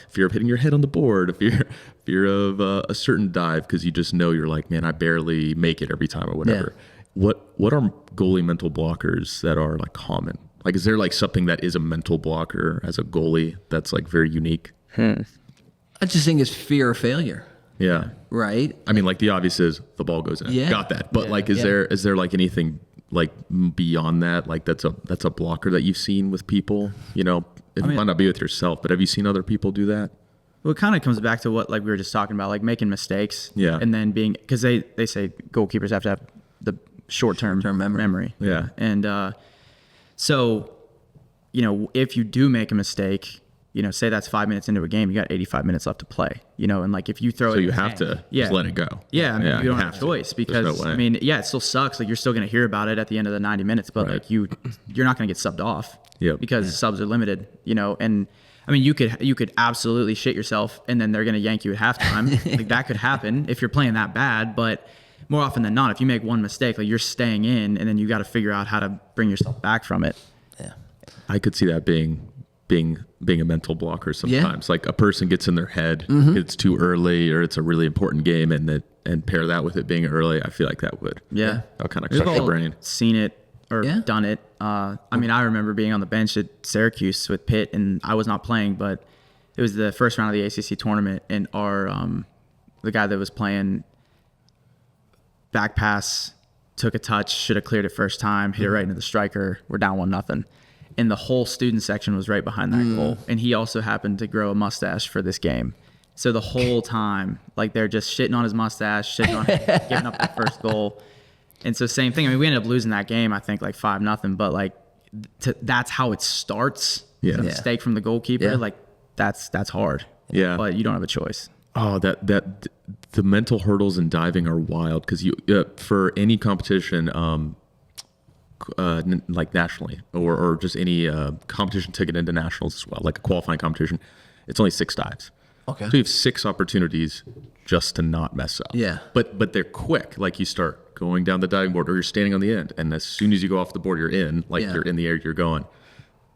Fear of hitting your head on the board, fear of a certain dive, because you just know, you're like, man, I barely make it every time or whatever. Yeah. What are goalie mental blockers that are like common? Like, is there like something that is a mental blocker as a goalie that's like very unique? I just think it's fear of failure. Yeah. Right. I mean, like, the obvious is the ball goes in. Yeah. Got that. But like, is there like anything like beyond that? Like, that's a blocker that you've seen with people, you know, it might not be with yourself, but have you seen other people do that? Well, it kind of comes back to what, like, we were just talking about, like making mistakes. Yeah. And then being, because they say goalkeepers have to have the short-term memory. Yeah. And so, you know, if you do make a mistake, you know, say that's 5 minutes into a game, you got 85 minutes left to play, you know, and like, if you throw it, so you have to just let it go. Yeah. I mean, you don't have a choice, because I mean, yeah, it still sucks. Like, you're still going to hear about it at the end of the 90 minutes, but like you're not going to get subbed off because subs are limited, you know. And I mean, you could absolutely shit yourself, and then they're going to yank you at halftime. Like, that could happen if you're playing that bad, but more often than not, if you make one mistake, like, you're staying in, and then you got to figure out how to bring yourself back from it. Yeah. I could see that being a mental blocker sometimes. Like, a person gets in their head, it's too early, or it's a really important game, and pair that with it being early. I feel like that would that'll kind of crush your brain. Seen it or Yeah. done it. I mean, I remember being on the bench at Syracuse with Pitt, and I was not playing, but it was the first round of the ACC tournament, and the guy that was playing back pass took a touch, should have cleared it first time, hit it right into the striker. We're down 1-0. And the whole student section was right behind that goal. And he also happened to grow a mustache for this game. So the whole time, like, they're just shitting on his mustache, shitting on him, giving up that first goal. And so same thing. I mean, we ended up losing that game, I think, like 5-0. But, like, that's how it starts. Yeah. A mistake from the goalkeeper. Yeah. Like, that's hard. Yeah. But you don't have a choice. Oh, that the mental hurdles in diving are wild because you for any competition, like nationally or just any competition ticket into nationals as well, like a qualifying competition, it's only 6 dives. Okay. So you have 6 opportunities just to not mess up. Yeah. But they're quick. Like you start going down the diving board or you're standing on the end, and as soon as you go off the board, you're in. Like you're in the air, you're going.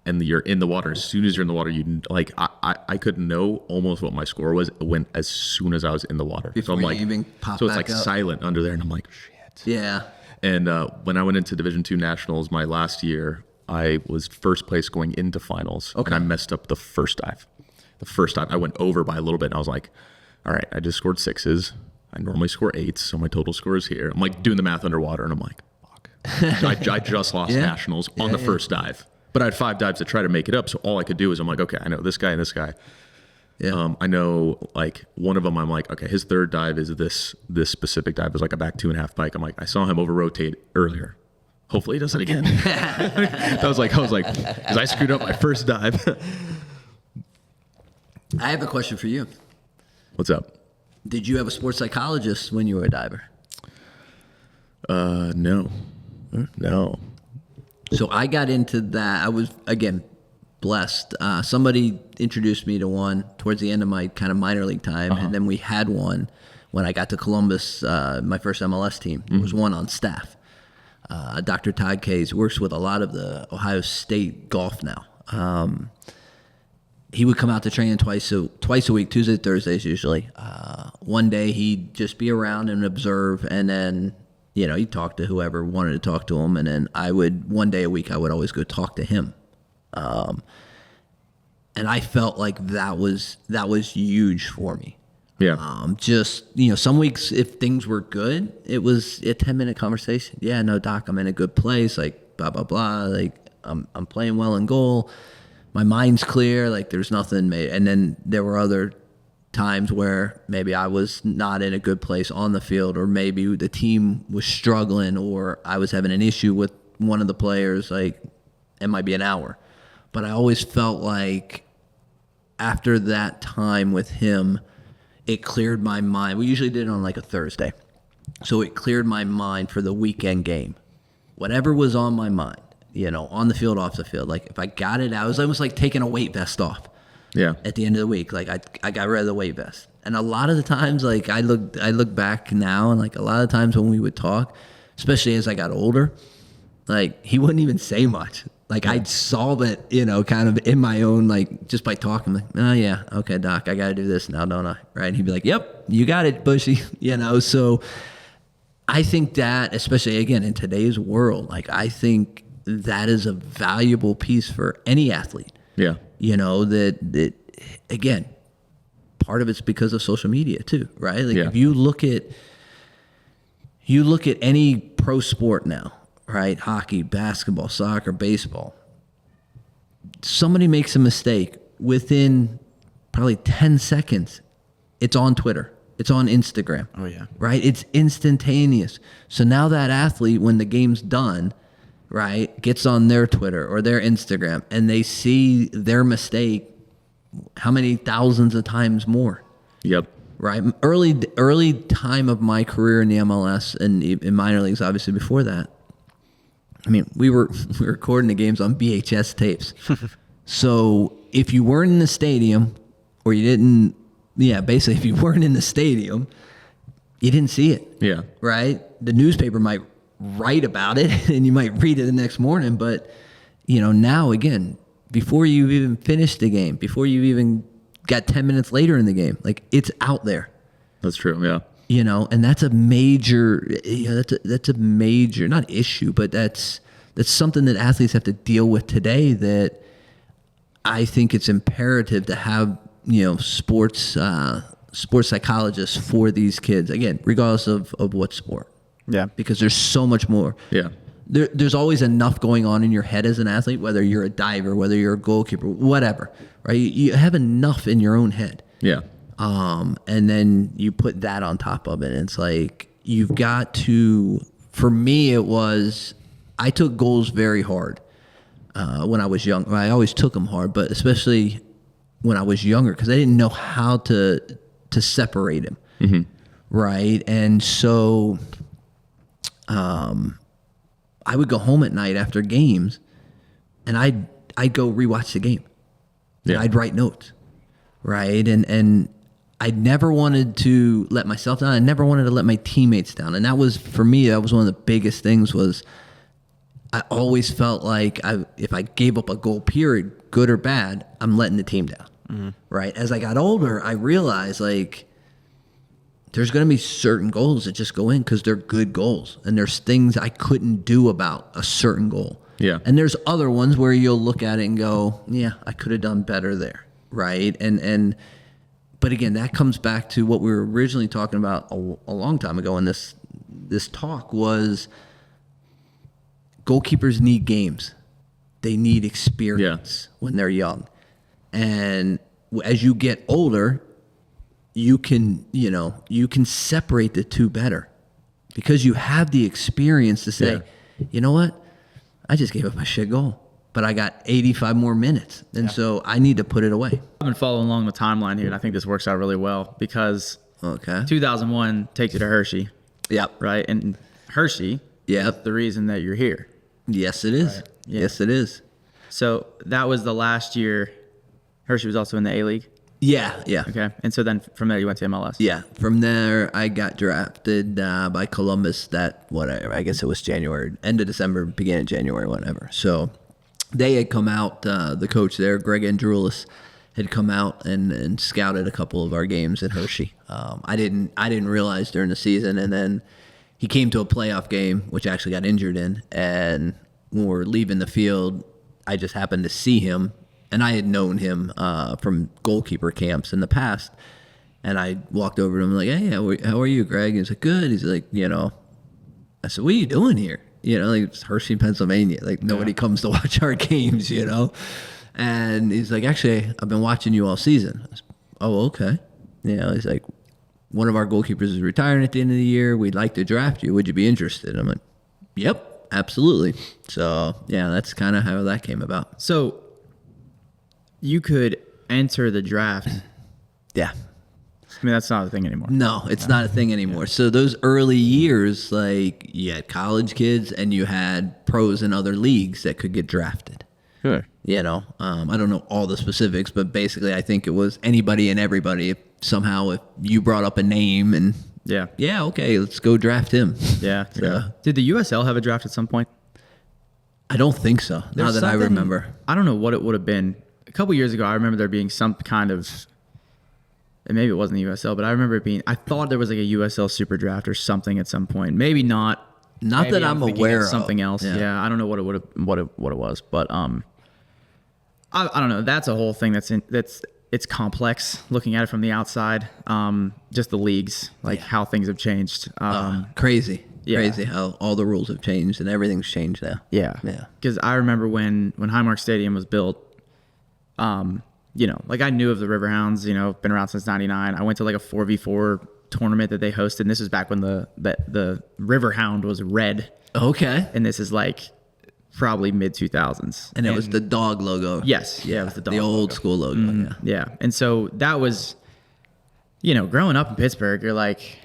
And you're in the water. As soon as you're in the water, you like I could know almost what my score was as soon as I was in the water. Before so I'm you like, even pop so it's back like up. silent under there, and I'm like, shit. Yeah. And when I went into Division II Nationals my last year, I was first place going into finals, and I messed up the first dive. The first dive, I went over by a little bit, and I was like, all right, I just scored 6s. I normally score 8s, so my total score is here. I'm like doing the math underwater, and I'm like, fuck. I just lost Nationals on the first dive. But I had 5 dives to try to make it up. So all I could do is I'm like, okay, I know this guy and this guy. Yeah. I know like one of them, I'm like, okay, his third dive is this specific dive. It was like a back 2.5 pike. I'm like, I saw him over rotate earlier. Hopefully he does it again. I was like, because I screwed up my first dive. I have a question for you. What's up? Did you have a sports psychologist when you were a diver? No. So I got into that. I was, again, blessed. Somebody introduced me to one towards the end of my kind of minor league time, and then we had one when I got to Columbus, my first MLS team. There was one on staff. Dr. Todd Kays works with a lot of the Ohio State golf now. He would come out to training twice a week, Tuesdays, Thursdays usually. One day he'd just be around and observe, and then he'd talk to whoever wanted to talk to him, and then one day a week I would always go talk to him. And I felt like that was huge for me. Yeah. Just, some weeks if things were good, it was a 10-minute conversation. Yeah, no, doc, I'm in a good place, like blah, blah, blah. Like I'm playing well in goal. My mind's clear, like there's nothing. And then there were other times where maybe I was not in a good place on the field, or maybe the team was struggling, or I was having an issue with one of the players, like it might be an hour. But I always felt like after that time with him, it cleared my mind. We usually did it on like a Thursday. So it cleared my mind for the weekend game. Whatever was on my mind, on the field, off the field. Like if I got it out, it was almost like taking a weight vest off. Yeah. At the end of the week, like I got rid of the weight vest. And a lot of the times, like I look back now, and like a lot of times when we would talk, especially as I got older, like he wouldn't even say much. Like I saw it, kind of in my own, like just by talking, like, oh yeah, okay, doc, I got to do this now, don't I? Right? And he'd be like, yep, you got it, Bushy. So I think that, especially again in today's world, like I think that is a valuable piece for any athlete. Yeah. That again, part of it's because of social media too, right? Like if you look at any pro sport now, right? Hockey, basketball, soccer, baseball. Somebody makes a mistake within probably 10 seconds. It's on Twitter. It's on Instagram. Oh, yeah. Right? It's instantaneous. So now that athlete, when the game's done, right, gets on their Twitter or their Instagram, and they see their mistake how many thousands of times more? Yep. Right? Early time of my career in the MLS and in minor leagues, obviously before that, I mean, we were recording the games on VHS tapes. So if you weren't in the stadium, or you didn't, basically if you weren't in the stadium, you didn't see it. Yeah. Right? The newspaper might write about it and you might read it the next morning. But, now again, before you even finish the game, before you even got 10 minutes later in the game, like it's out there. That's true. Yeah. And that's a major, that's a major, not issue, but that's That's something that athletes have to deal with today, that I think it's imperative to have, sports psychologists for these kids, again, regardless of what sport. Yeah. Because there's so much more. Yeah. There's always enough going on in your head as an athlete, whether you're a diver, whether you're a goalkeeper, whatever, right? You have enough in your own head. Yeah. And then you put that on top of it. And it's like, you've got to, for me, I took goals very hard when I was young. I always took them hard, but especially when I was younger, because I didn't know how to separate them. Mm-hmm. Right. And so, I would go home at night after games, and I'd go rewatch the game. Yeah. And I'd write notes, right? And I never wanted to let myself down. I never wanted to let my teammates down. And that was, for me, that was one of the biggest things. Was I always felt like if I gave up a goal, period, good or bad, I'm letting the team down, mm-hmm. right? As I got older, I realized, like, there's going to be certain goals that just go in because they're good goals. And there's things I couldn't do about a certain goal. Yeah. And there's other ones where you'll look at it and go, yeah, I could have done better there. Right. But again, that comes back to what we were originally talking about a long time ago in this talk, was goalkeepers need games. They need experience when they're young. And as you get older, you can separate the two better, because you have the experience to say, you know what? I just gave up a shit goal, but I got 85 more minutes. And so I need to put it away. I've been following along the timeline here, and I think this works out really well, because 2001 takes you to Hershey. Yep. Right? And Hershey is the reason that you're here. Yes, it is. Right? Yeah. Yes, it is. So that was the last year. Hershey was also in the A-League. Yeah. Okay. And so then from there you went to MLS. Yeah. From there I got drafted by Columbus I guess it was January, end of December, beginning of January, whatever. So they had come out, the coach there, Greg Andrulis, had come out and scouted a couple of our games at Hershey. I didn't realize during the season, and then he came to a playoff game, which I actually got injured in, and when we were leaving the field, I just happened to see him. And I had known him from goalkeeper camps in the past. And I walked over to him like, hey, how are you, Greg? He's like, good. He's like, I said, what are you doing here? Like, it's Hershey, Pennsylvania. Like, nobody comes to watch our games, And he's like, actually, I've been watching you all season. I said, oh, okay. He's like, one of our goalkeepers is retiring at the end of the year. We'd like to draft you. Would you be interested? I'm like, yep, absolutely. So, that's kind of how that came about. So you could enter the draft. Yeah. I mean, that's not a thing anymore. No, it's not a thing anymore. So those early years, like, you had college kids and you had pros in other leagues that could get drafted. Sure. I don't know all the specifics, but basically I think it was anybody and everybody. If you brought up a name and okay, let's go draft him. Yeah. Did the USL have a draft at some point? I don't think so. Now that I remember. I don't know what it would have been. A couple years ago, I remember there being some kind of, and maybe it wasn't the USL, but I remember it being, I thought there was like a USL super draft or something at some point. Maybe not. Not that I'm aware of. Something else. Yeah. I don't know what it was, but I don't know. That's a whole thing it's complex looking at it from the outside. Just the leagues, like how things have changed. Crazy. Yeah. Crazy how all the rules have changed and everything's changed now. Yeah. Because I remember when Highmark Stadium was built, like I knew of the Riverhounds, been around since 99. I went to like a 4v4 tournament that they hosted. And this was back when the Riverhound was red. Okay. And this is like probably mid 2000s. And it was the dog logo. Yes. Yeah. It was the dog the old logo. School logo. Mm-hmm. Yeah. And so that was, growing up in Pittsburgh, you're like,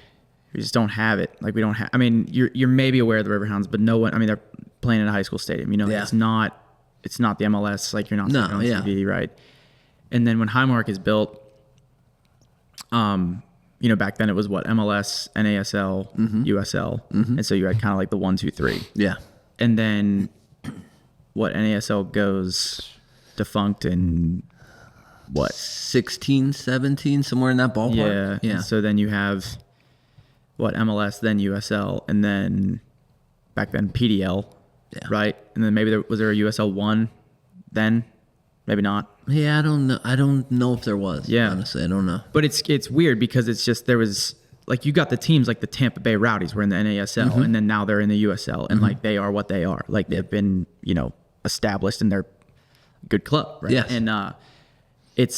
we just don't have it. Like we don't have, you're maybe aware of the Riverhounds, but no one, they're playing in a high school stadium, it's not the MLS. Like you're not seeing on TV, right? And then when Highmark is built, back then it was what, MLS, NASL, USL. Mm-hmm. And so you had kind of like the 1, 2, 3. Yeah. And then what, NASL goes defunct in what? 16, 17, somewhere in that ballpark. Yeah. So then you have what, MLS, then USL, and then back then PDL. Yeah. right? And then maybe was there a USL 1 then? Maybe not. Yeah, I don't know. I don't know if there was. Yeah. Honestly, I don't know. But it's weird because it's just there was like you got the teams like the Tampa Bay Rowdies were in the NASL and then now they're in the USL and like they are what they are. Like they've been, established and they're a good club, right? Yes. And it's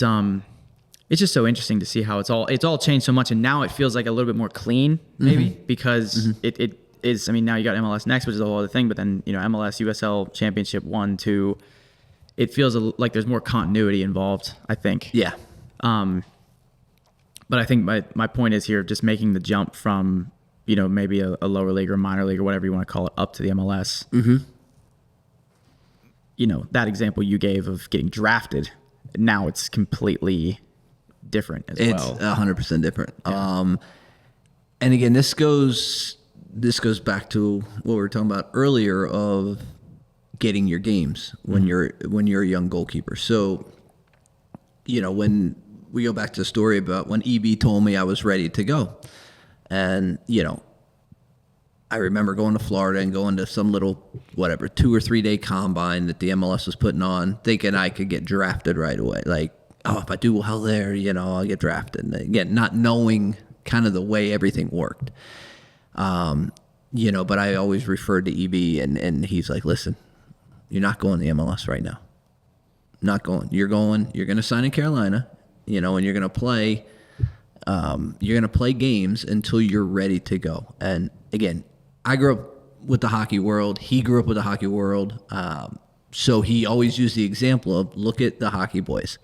just so interesting to see how it's all changed so much and now it feels like a little bit more clean maybe because it is, I mean, now you got MLS Next, which is a whole other thing, but then, MLS USL Championship 1, 2, it feels like there's more continuity involved, I think. Yeah. But I think my point is here, just making the jump from, maybe a lower league or minor league or whatever you want to call it up to the MLS. Mm-hmm. That example you gave of getting drafted, now it's completely different as well. It's 100% different. Yeah. And again, this goes back to what we were talking about earlier of getting your games when you're a young goalkeeper. So, when we go back to the story about when EB told me I was ready to go, and I remember going to Florida and going to some little 2 or 3 day combine that the MLS was putting on, thinking I could get drafted right away. Like, oh, if I do well there, I'll get drafted. And again, not knowing kind of the way everything worked. But I always referred to EB and he's like, listen, you're not going to the MLS right now. Not going. You're going to sign in Carolina, and you're going to play games until you're ready to go. And again, I grew up with the hockey world. He grew up with the hockey world. So he always used the example of look at the hockey boys.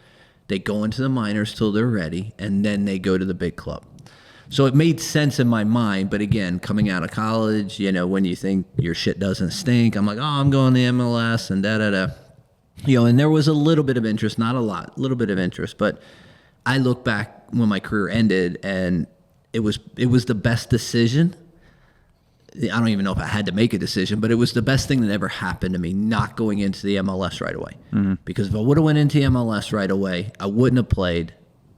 They go into the minors till they're ready, and then they go to the big club. So it made sense in my mind, but again, coming out of college, when you think your shit doesn't stink, I'm like, oh, I'm going to MLS and da-da-da. And there was a little bit of interest, not a lot, a little bit of interest, but I look back when my career ended and it was the best decision. I don't even know if I had to make a decision, but it was the best thing that ever happened to me, not going into the MLS right away. Mm-hmm. Because if I would have went into MLS right away, I wouldn't have played,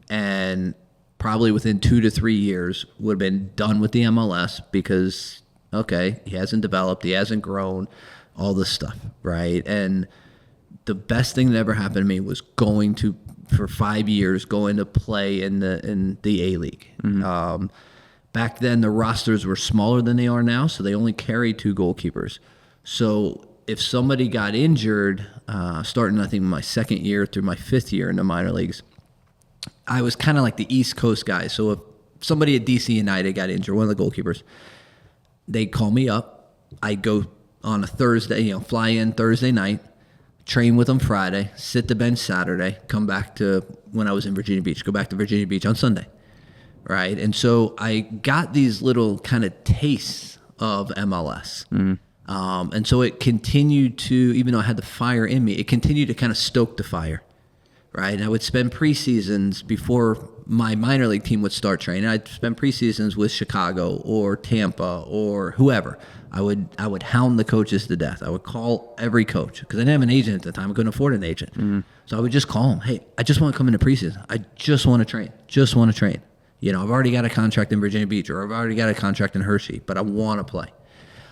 and probably within 2 to 3 years would have been done with the MLS because, okay, he hasn't developed, he hasn't grown, all this stuff, right? And the best thing that ever happened to me was for 5 years, going to play in the A-League. Mm-hmm. Back then, the rosters were smaller than they are now, so they only carried 2 goalkeepers. So if somebody got injured, starting, I think, my second year through my 5th year in the minor leagues, I was kind of like the East Coast guy. So if somebody at DC United got injured, one of the goalkeepers, they'd call me up. I'd go on a Thursday, fly in Thursday night, train with them Friday, sit the bench Saturday, come back to when I was in Virginia Beach, go back to Virginia Beach on Sunday. Right. And so I got these little kind of tastes of MLS. Mm-hmm. And so it continued to, even though I had the fire in me, it continued to kind of stoke the fire. Right. And I would spend preseasons before my minor league team would start training. I'd spend preseasons with Chicago or Tampa or whoever. I would hound the coaches to death. I would call every coach because I didn't have an agent at the time. I couldn't afford an agent. Mm-hmm. So I would just call them. Hey, I just want to come into preseason. I just want to train. Just want to train. I've already got a contract in Virginia Beach or I've already got a contract in Hershey, but I want to play.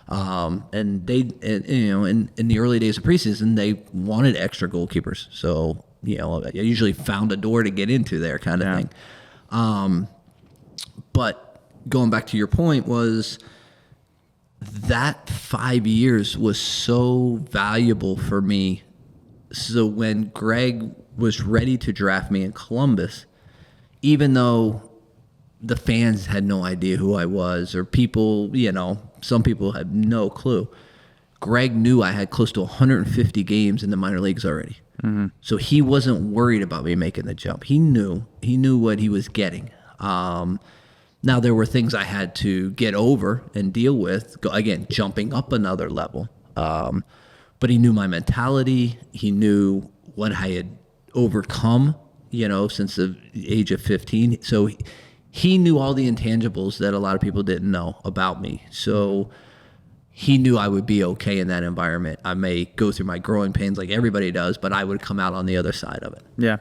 And they, in the early days of preseason, they wanted extra goalkeepers. So, I usually found a door to get into there kind of thing. But going back to your point was that 5 years was so valuable for me. So when Greg was ready to draft me in Columbus, even though the fans had no idea who I was, or people, some people had no clue. Greg knew I had close to 150 games in the minor leagues already. Mm-hmm. So he wasn't worried about me making the jump. He knew what he was getting. Now there were things I had to get over and deal with, again, jumping up another level. But he knew my mentality. He knew what I had overcome, since the age of 15. So he knew all the intangibles that a lot of people didn't know about me. So he knew I would be okay in that environment. I may go through my growing pains like everybody does, but I would come out on the other side of it. Yeah.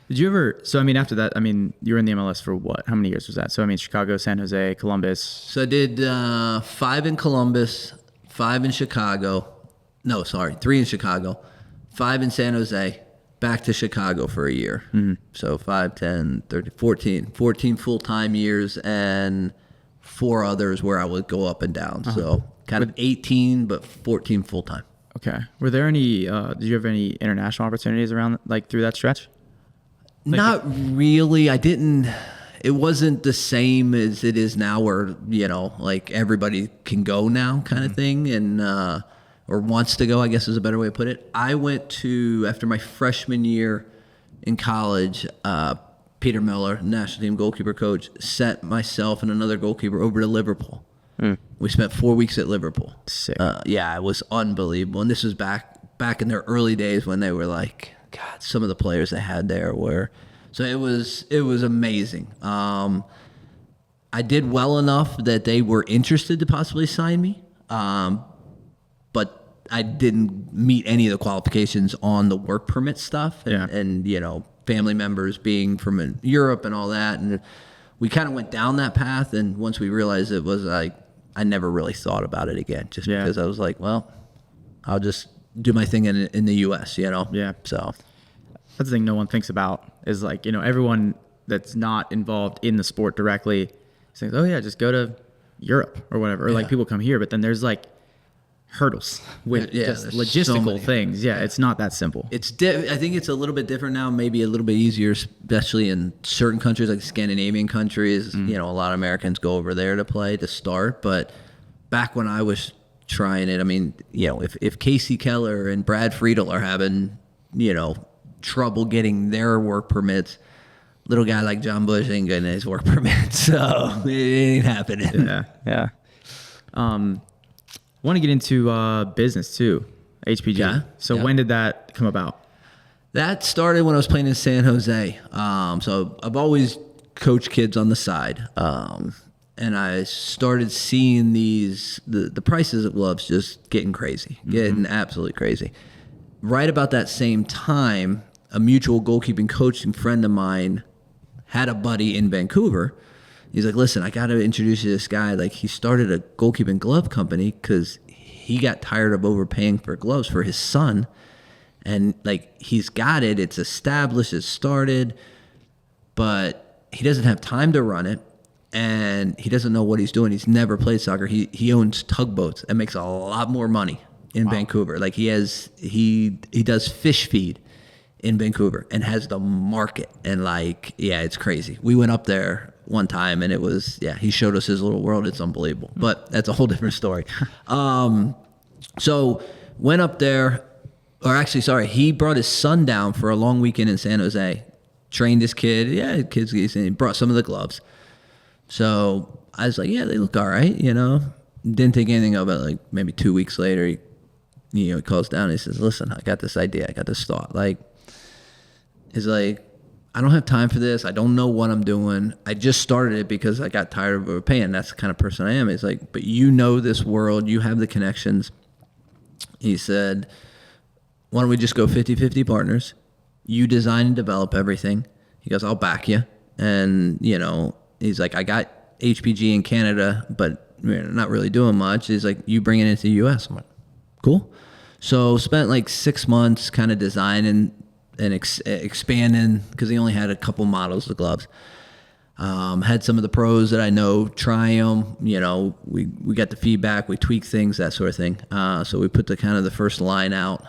Did you ever, after that, you were in the MLS for what? How many years was that? So, Chicago, San Jose, Columbus. So I did 5 in Columbus, 5 in Chicago, No, sorry, 3 in Chicago, 5 in San Jose, back to Chicago for a year. So 5, 10, 30, 14 full-time years, and 4 others where I would go up and down. So kind of 18, but 14 full-time. Okay. Were there any, did you have any international opportunities around, like, through that stretch? Not really. It wasn't the same as it is now where, like everybody can go now kind of thing. And, or wants to go, I guess is a better way to put it. I went to, after my freshman year in college, Peter Miller, national team goalkeeper coach, sent myself and another goalkeeper over to Liverpool. We spent 4 weeks at Liverpool. Sick. Yeah, it was unbelievable. And this was back in their early days when they were like, God, some of the players they had there were. So it was amazing. I did well enough that they were interested to possibly sign me. But I didn't meet any of the qualifications on the work permit stuff and family members being from Europe and all that. And we kind of went down that path. And once we realized it was like, I never really thought about it again just because I was like, well, I'll just do my thing in the U.S., Yeah. So that's the thing no one thinks about is like, everyone that's not involved in the sport directly thinks, oh yeah, just go to Europe or whatever. Or like people come here, but then there's like hurdles with just logistical things. Yeah, it's not that simple. I think it's a little bit different now, maybe a little bit easier, especially in certain countries like Scandinavian countries. A lot of Americans go over there to play to start. But back when I was trying it, I mean, if Casey Keller and Brad Friedel are having, trouble getting their work permits, little guy like Jon Busch ain't getting his work permit. So it ain't happening. Yeah. Want to get into business too, HPG. Yeah, So when did that come about? That started when I was playing in San Jose. So I've always coached kids on the side. And I started seeing the prices of gloves just getting crazy, getting absolutely crazy. Right about that same time, a mutual goalkeeping coaching friend of mine had a buddy in Vancouver. He's like, listen, I got to introduce you to this guy. Like, he started a goalkeeping glove company because he got tired of overpaying for gloves for his son. And, like, he's got it. It's established. It's started. But he doesn't have time to run it. And he doesn't know what he's doing. He's never played soccer. He owns tugboats and makes a lot more money in Vancouver. Like, he does fish feed in Vancouver and has the market. And, like, yeah, it's crazy. We went up there one time and it was, he showed us his little world. It's unbelievable. But that's a whole different story. So went up there, or actually, sorry, he brought his son down for a long weekend in San Jose, trained his kid. Yeah, kids, he brought some of the gloves. So I was like, yeah, they look all right, Didn't think anything of it. Like maybe 2 weeks later, he calls down and he says, listen, I got this idea. I got this thought. Like, he's like, I don't have time for this. I don't know what I'm doing. I just started it because I got tired of overpaying. That's the kind of person I am. He's like, but this world. You have the connections. He said, why don't we just go 50-50 partners? You design and develop everything. He goes, I'll back you. And, he's like, I got HPG in Canada, but we're not really doing much. He's like, you bring it into the U.S. I'm like, cool. So spent like 6 months kind of designing and expanding because he only had a couple models of gloves. Had some of the pros that I know try them. We got the feedback, we tweaked things, that sort of thing. So we put the first line out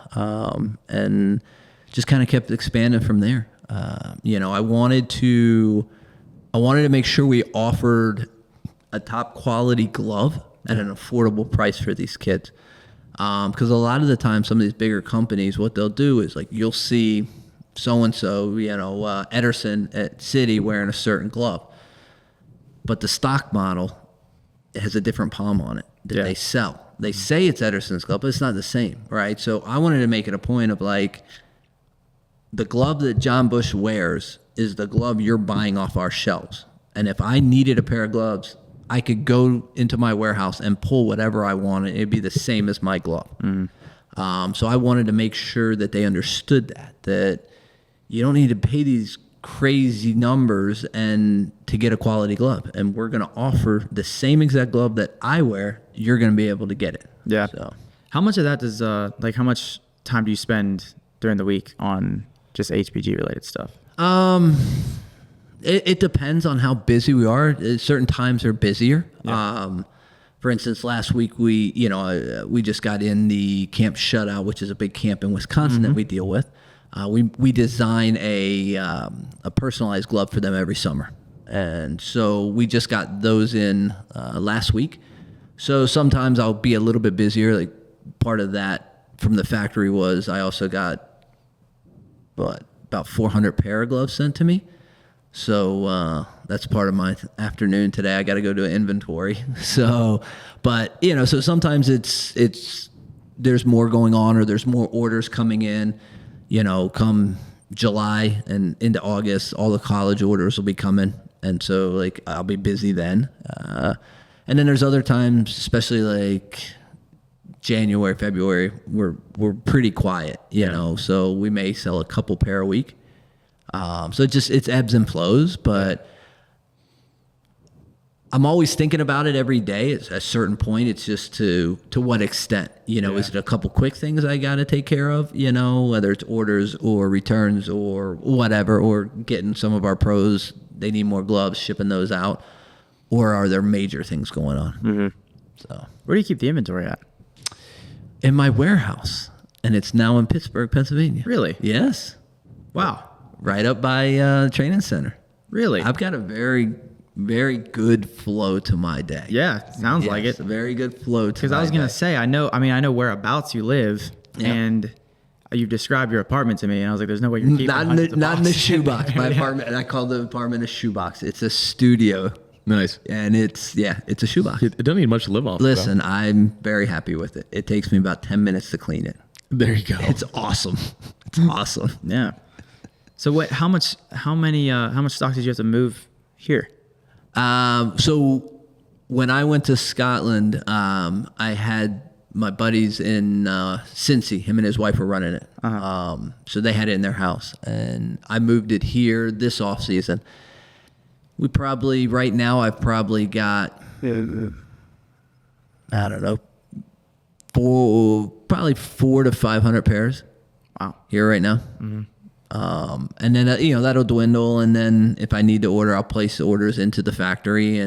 and just kind of kept expanding from there. I wanted to make sure we offered a top quality glove at an affordable price for these kids. Because a lot of the time, some of these bigger companies, what they'll do is like you'll see so-and-so, Ederson at City wearing a certain glove. But the stock model has a different palm on it that they sell. They say it's Ederson's glove, but it's not the same, right? So I wanted to make it a point of like, the glove that Jon Busch wears is the glove you're buying off our shelves. And if I needed a pair of gloves, I could go into my warehouse and pull whatever I wanted. It'd be the same as my glove. So I wanted to make sure that they understood that you don't need to pay these crazy numbers and to get a quality glove. And we're going to offer the same exact glove that I wear. You're going to be able to get it. Yeah. So How much of that does how much time do you spend during the week on just HPG related stuff? It depends on how busy we are. Certain times are busier. Yeah. For instance, last week we just got in the camp shutout, which is a big camp in Wisconsin that we deal with. We design a personalized glove for them every summer, and so we just got those in last week. So sometimes I'll be a little bit busier. Like part of that from the factory was I also got about 400 pair of gloves sent to me. So that's part of my afternoon today. I got to go do an inventory. So, but so sometimes it's there's more going on or there's more orders coming in. Come July and into August, all the college orders will be coming, and so like I'll be busy then. And then there's other times, especially like January, February, we're pretty quiet. So we may sell a couple pair a week. So it's ebbs and flows, but I'm always thinking about it every day. At a certain point, it's just to what extent, is it a couple quick things I got to take care of, whether it's orders or returns or whatever, or getting some of our pros, they need more gloves, shipping those out, or are there major things going on? Mm-hmm. So where do you keep the inventory at? In my warehouse, and it's now in Pittsburgh, Pennsylvania. Really? Yes. Wow. Right up by training center. Really? I've got a very, very good flow to my day. Yeah, sounds like it. A very good flow to my day. Because I was going to say, I know whereabouts you live, and you've described your apartment to me, and I was like, there's no way you're keeping not in the shoebox. My apartment, and I call the apartment a shoebox. It's a studio. Nice. And it's a shoebox. It doesn't need much to live off. Listen, I'm very happy with it. It takes me about 10 minutes to clean it. There you go. It's awesome. It's awesome. Yeah. So how much stock did you have to move here? So when I went to Scotland, I had my buddies in Cincy. Him and his wife were running it. Uh-huh. So they had it in their house, and I moved it here this off season. We probably right now I've probably got I don't know, 400 to 500 pairs. Wow. Here right now. Mm-hmm. And then that'll dwindle, and then if I need to order, I'll place orders into the factory.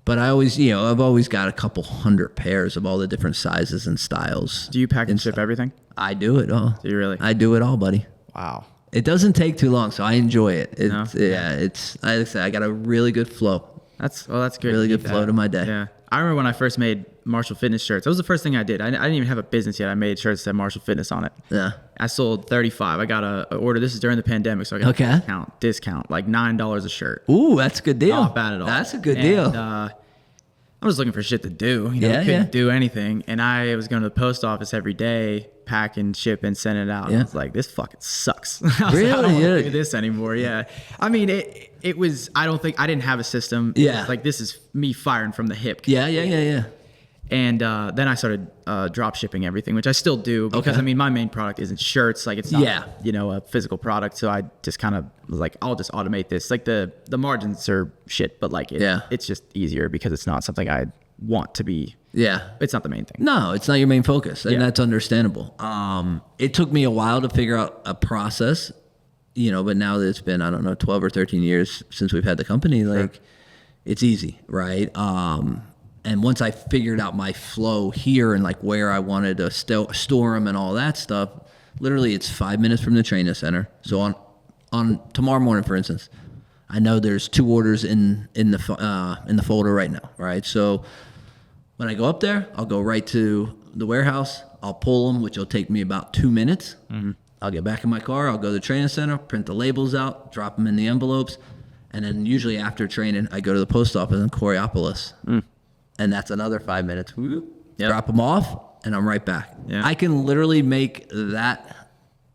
But I always, I've always got a couple hundred pairs of all the different sizes and styles. Do you pack and ship everything? I do it all. Do you really? I do it all, buddy. Wow. It doesn't take too long, so I enjoy it. No? Like I say, I got a really good flow. That's good. Really good flow to my day. Yeah. I remember when I first made Marshall Fitness shirts. That was the first thing I did. I didn't even have a business yet. I made shirts that said Marshall Fitness on it. Yeah. I sold 35. I got a order. This is during the pandemic, so I got a discount, like $9 a shirt. Ooh, that's a good deal. Not bad at all. That's a good deal. I was looking for shit to do. I couldn't do anything. And I was going to the post office every day, pack and ship and send it out. Yeah. I was like, this fucking sucks. I really? I don't want to do this anymore. Yeah. I mean, it was, I didn't have a system. Yeah. Like, this is me firing from the hip. Yeah. And then I started drop shipping everything, which I still do because, I mean, my main product isn't shirts. Like, it's not, a physical product. So I just kind of was like, I'll just automate this. Like, the margins are shit, but like, it's just easier because it's not something I want to be. Yeah. It's not the main thing. No, it's not your main focus. And that's understandable. It took me a while to figure out a process, but now that it's been, 12 or 13 years since we've had the company, like, it's easy, right? And once I figured out my flow here and like where I wanted to store them and all that stuff, literally it's 5 minutes from the training center. So on tomorrow morning, for instance, I know there's 2 orders in the folder right now, right? So when I go up there, I'll go right to the warehouse. I'll pull them, which will take me about 2 minutes. Mm-hmm. I'll get back in my car. I'll go to the training center, print the labels out, drop them in the envelopes, and then usually after training, I go to the post office in Coraopolis. And that's another 5 minutes. Drop them off, and I'm right back. Yeah. I can literally make that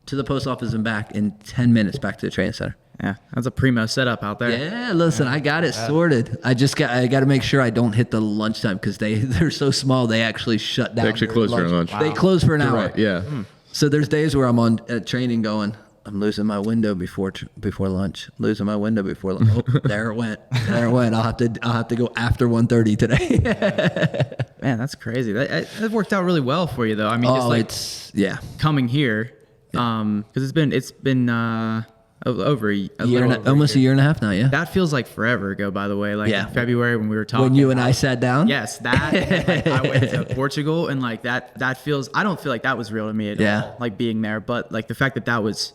to the post office and back in 10 minutes back to the training center. Yeah, that's a primo setup out there. Yeah, listen, I got it sorted. I got to make sure I don't hit the lunchtime because they're so small. They actually shut down. They actually close for lunch. Wow. They close for an hour. Right, yeah. So there's days where I'm on training going, I'm losing my window before lunch. Losing my window before lunch. Oh, there it went. I'll have to go after 1:30 today. Man, that's crazy. That worked out really well for you, though. I mean, just coming here, because it's been over almost a year and a half now. Yeah, that feels like forever ago. By the way, like in February when we were talking, when you and I sat down. Yes, that. Like, I went to Portugal, and like that feels. I don't feel like that was real to me at all. Like being there, but like the fact that was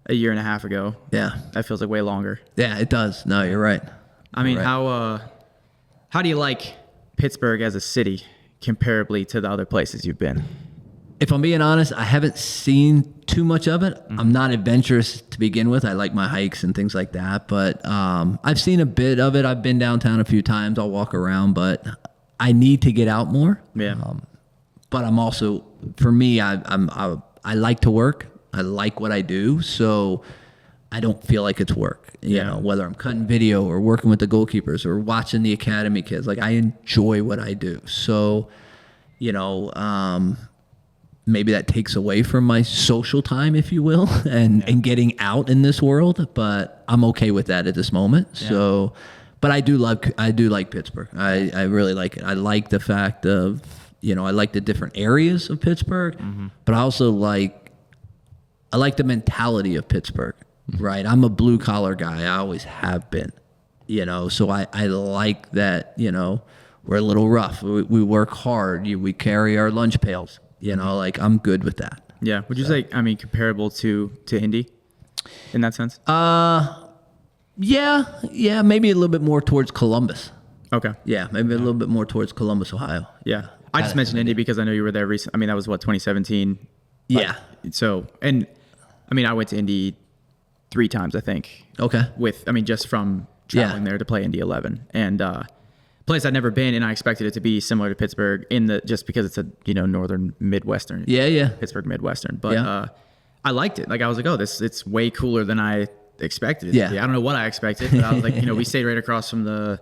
a year and a half ago. Yeah, that feels like way longer. Yeah, it does. No, you're right. I mean, how do you like Pittsburgh as a city comparably to the other places you've been? If I'm being honest, I haven't seen too much of it. I'm not adventurous to begin with. I like my hikes and things like that, but I've seen a bit of it. I've been downtown a few times. I'll walk around, but I need to get out more. Yeah. But I'm also, for me, I like to work. I like what I do, so I don't feel like it's work. You know, whether I'm cutting video or working with the goalkeepers or watching the academy kids, like I enjoy what I do. So, you know, maybe that takes away from my social time, if you will, and getting out in this world, but I'm okay with that at this moment. Yeah. So, but I do like Pittsburgh. I really like it. I like the fact of, you know, I like the different areas of Pittsburgh, but I also like the mentality of Pittsburgh, right? I'm a blue collar guy. I always have been, you know, so I like that, you know, we're a little rough. We work hard. We carry our lunch pails. You know, like I'm good with that. Yeah. Would you say, I mean, comparable to Indy in that sense? Yeah, maybe a little bit more towards Columbus. Okay. Yeah, maybe a little bit more towards Columbus, Ohio. Yeah. I just mentioned Indy because I know you were there recently. I mean, that was 2017. Yeah. So, and I mean, I went to Indy 3 times, I think. Okay. Just from traveling there to play Indy 11. And, place I'd never been, and I expected it to be similar to Pittsburgh just because it's a, you know, northern Midwestern. Yeah. Pittsburgh Midwestern. But I liked it. Like I was like, oh, it's way cooler than I expected it to be. I don't know what I expected, but I was like, you know, we stayed right across from the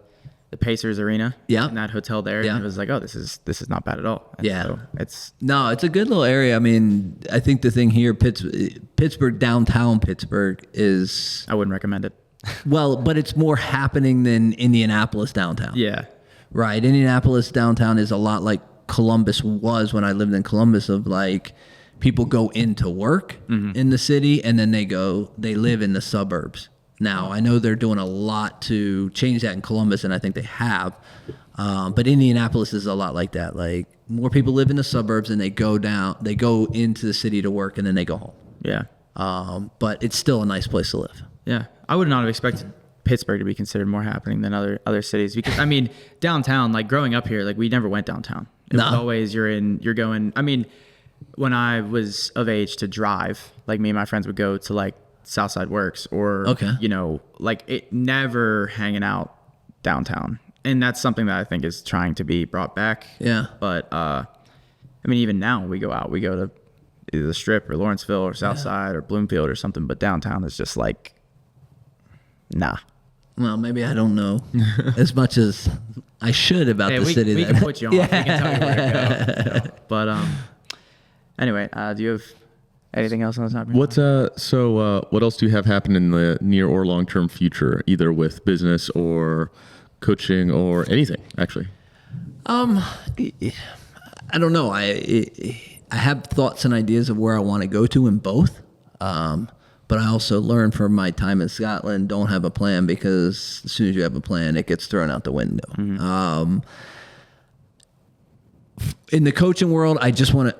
Pacers arena in that hotel there. And it was like, oh, this is not bad at all. And so it's a good little area. I mean, I think the thing here, Pittsburgh, downtown Pittsburgh is, I wouldn't recommend it. Well, but it's more happening than Indianapolis downtown. Yeah. Right. Indianapolis downtown is a lot like Columbus was when I lived in Columbus, of like people go into work in the city and then they live in the suburbs. Now, I know they're doing a lot to change that in Columbus, and I think they have. But Indianapolis is a lot like that. Like more people live in the suburbs and they go into the city to work and then they go home. Yeah. But it's still a nice place to live. Yeah. I would not have expected Pittsburgh to be considered more happening than other cities, because I mean, downtown, like growing up here, like we never went downtown. It was always you're going. I mean, when I was of age to drive, like me and my friends would go to like Southside Works or you know, like it never hanging out downtown, and that's something that I think is trying to be brought back. Yeah. But I mean, even now when we go out, we go to either the Strip or Lawrenceville or Southside or Bloomfield or something, but downtown is just like, nah. Well, maybe I don't know as much as I should about the city. We can put you on. We can tell you where to go. So, but anyway, do you have anything else on this topic? What else do you have happen in the near or long term future, either with business or coaching or anything, actually? I don't know. I have thoughts and ideas of where I want to go to in both. But I also learned from my time in Scotland, don't have a plan, because as soon as you have a plan, it gets thrown out the window. In the coaching world, I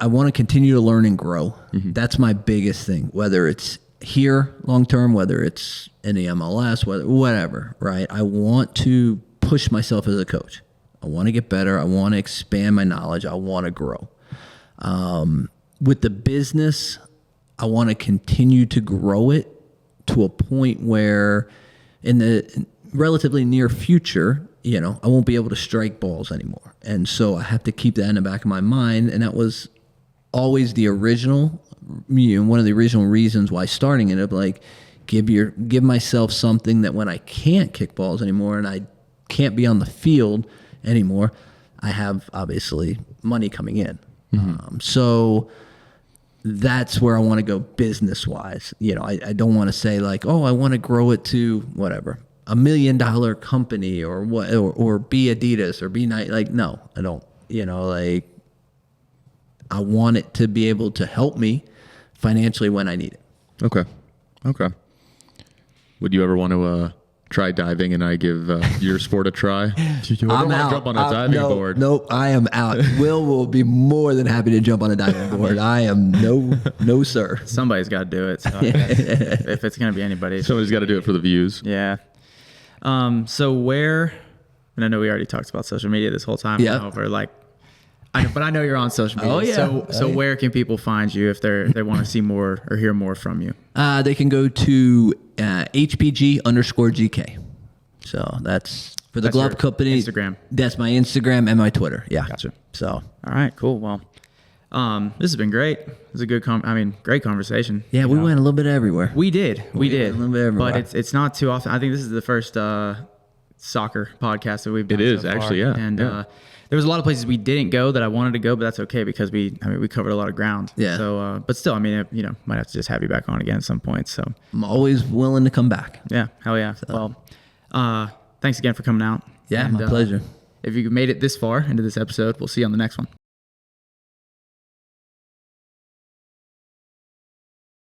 want to continue to learn and grow. That's my biggest thing, whether it's here long term, whether it's in the MLS, whatever, right? I want to push myself as a coach. I want to get better. I want to expand my knowledge. I want to grow. With the business, I want to continue to grow it to a point where in the relatively near future, you know, I won't be able to strike balls anymore. And so I have to keep that in the back of my mind. And that was always the original, one of the original reasons why starting it, like give myself something that when I can't kick balls anymore and I can't be on the field anymore, I have obviously money coming in. So that's where I want to go business wise. You know, I don't want to say like, oh, I want to grow it to whatever, $1 million company or what, or be Adidas or be Nike. Like, no, I don't, you know, like I want it to be able to help me financially when I need it. Okay. Would you ever want to try diving and I give your sport a try? I'm out. Jump on a diving board. Nope, I am out. Will be more than happy to jump on a diving board. I am no sir. Somebody's got to do it. So if it's going to be anybody. Somebody's got to do it for the views. Yeah. So where, and I know we already talked about social media this whole time. Yeah. Over like, but I know you're on social media. Oh, yeah. So where can people find you if they want to see more or hear more from you? They can go to HPG_GK. So that's for the glove your company. Instagram. That's my Instagram and my Twitter. Yeah. Gotcha. So All right, cool. Well, this has been great. It was a good, great conversation. yeah, we went a little bit everywhere. We did. We did. a little bit everywhere. But it's not too often. I think this is the first soccer podcast that we've done. It is, so far. actually, yeah. And Yeah. there was a lot of places we didn't go that I wanted to go, but that's okay because we covered a lot of ground. Yeah. So, but still, might have to just have you back on again at some point. So, I'm always willing to come back. yeah, hell yeah. Well, thanks again for coming out. Yeah, And, my pleasure. If you made it this far into this episode, we'll see you on the next one.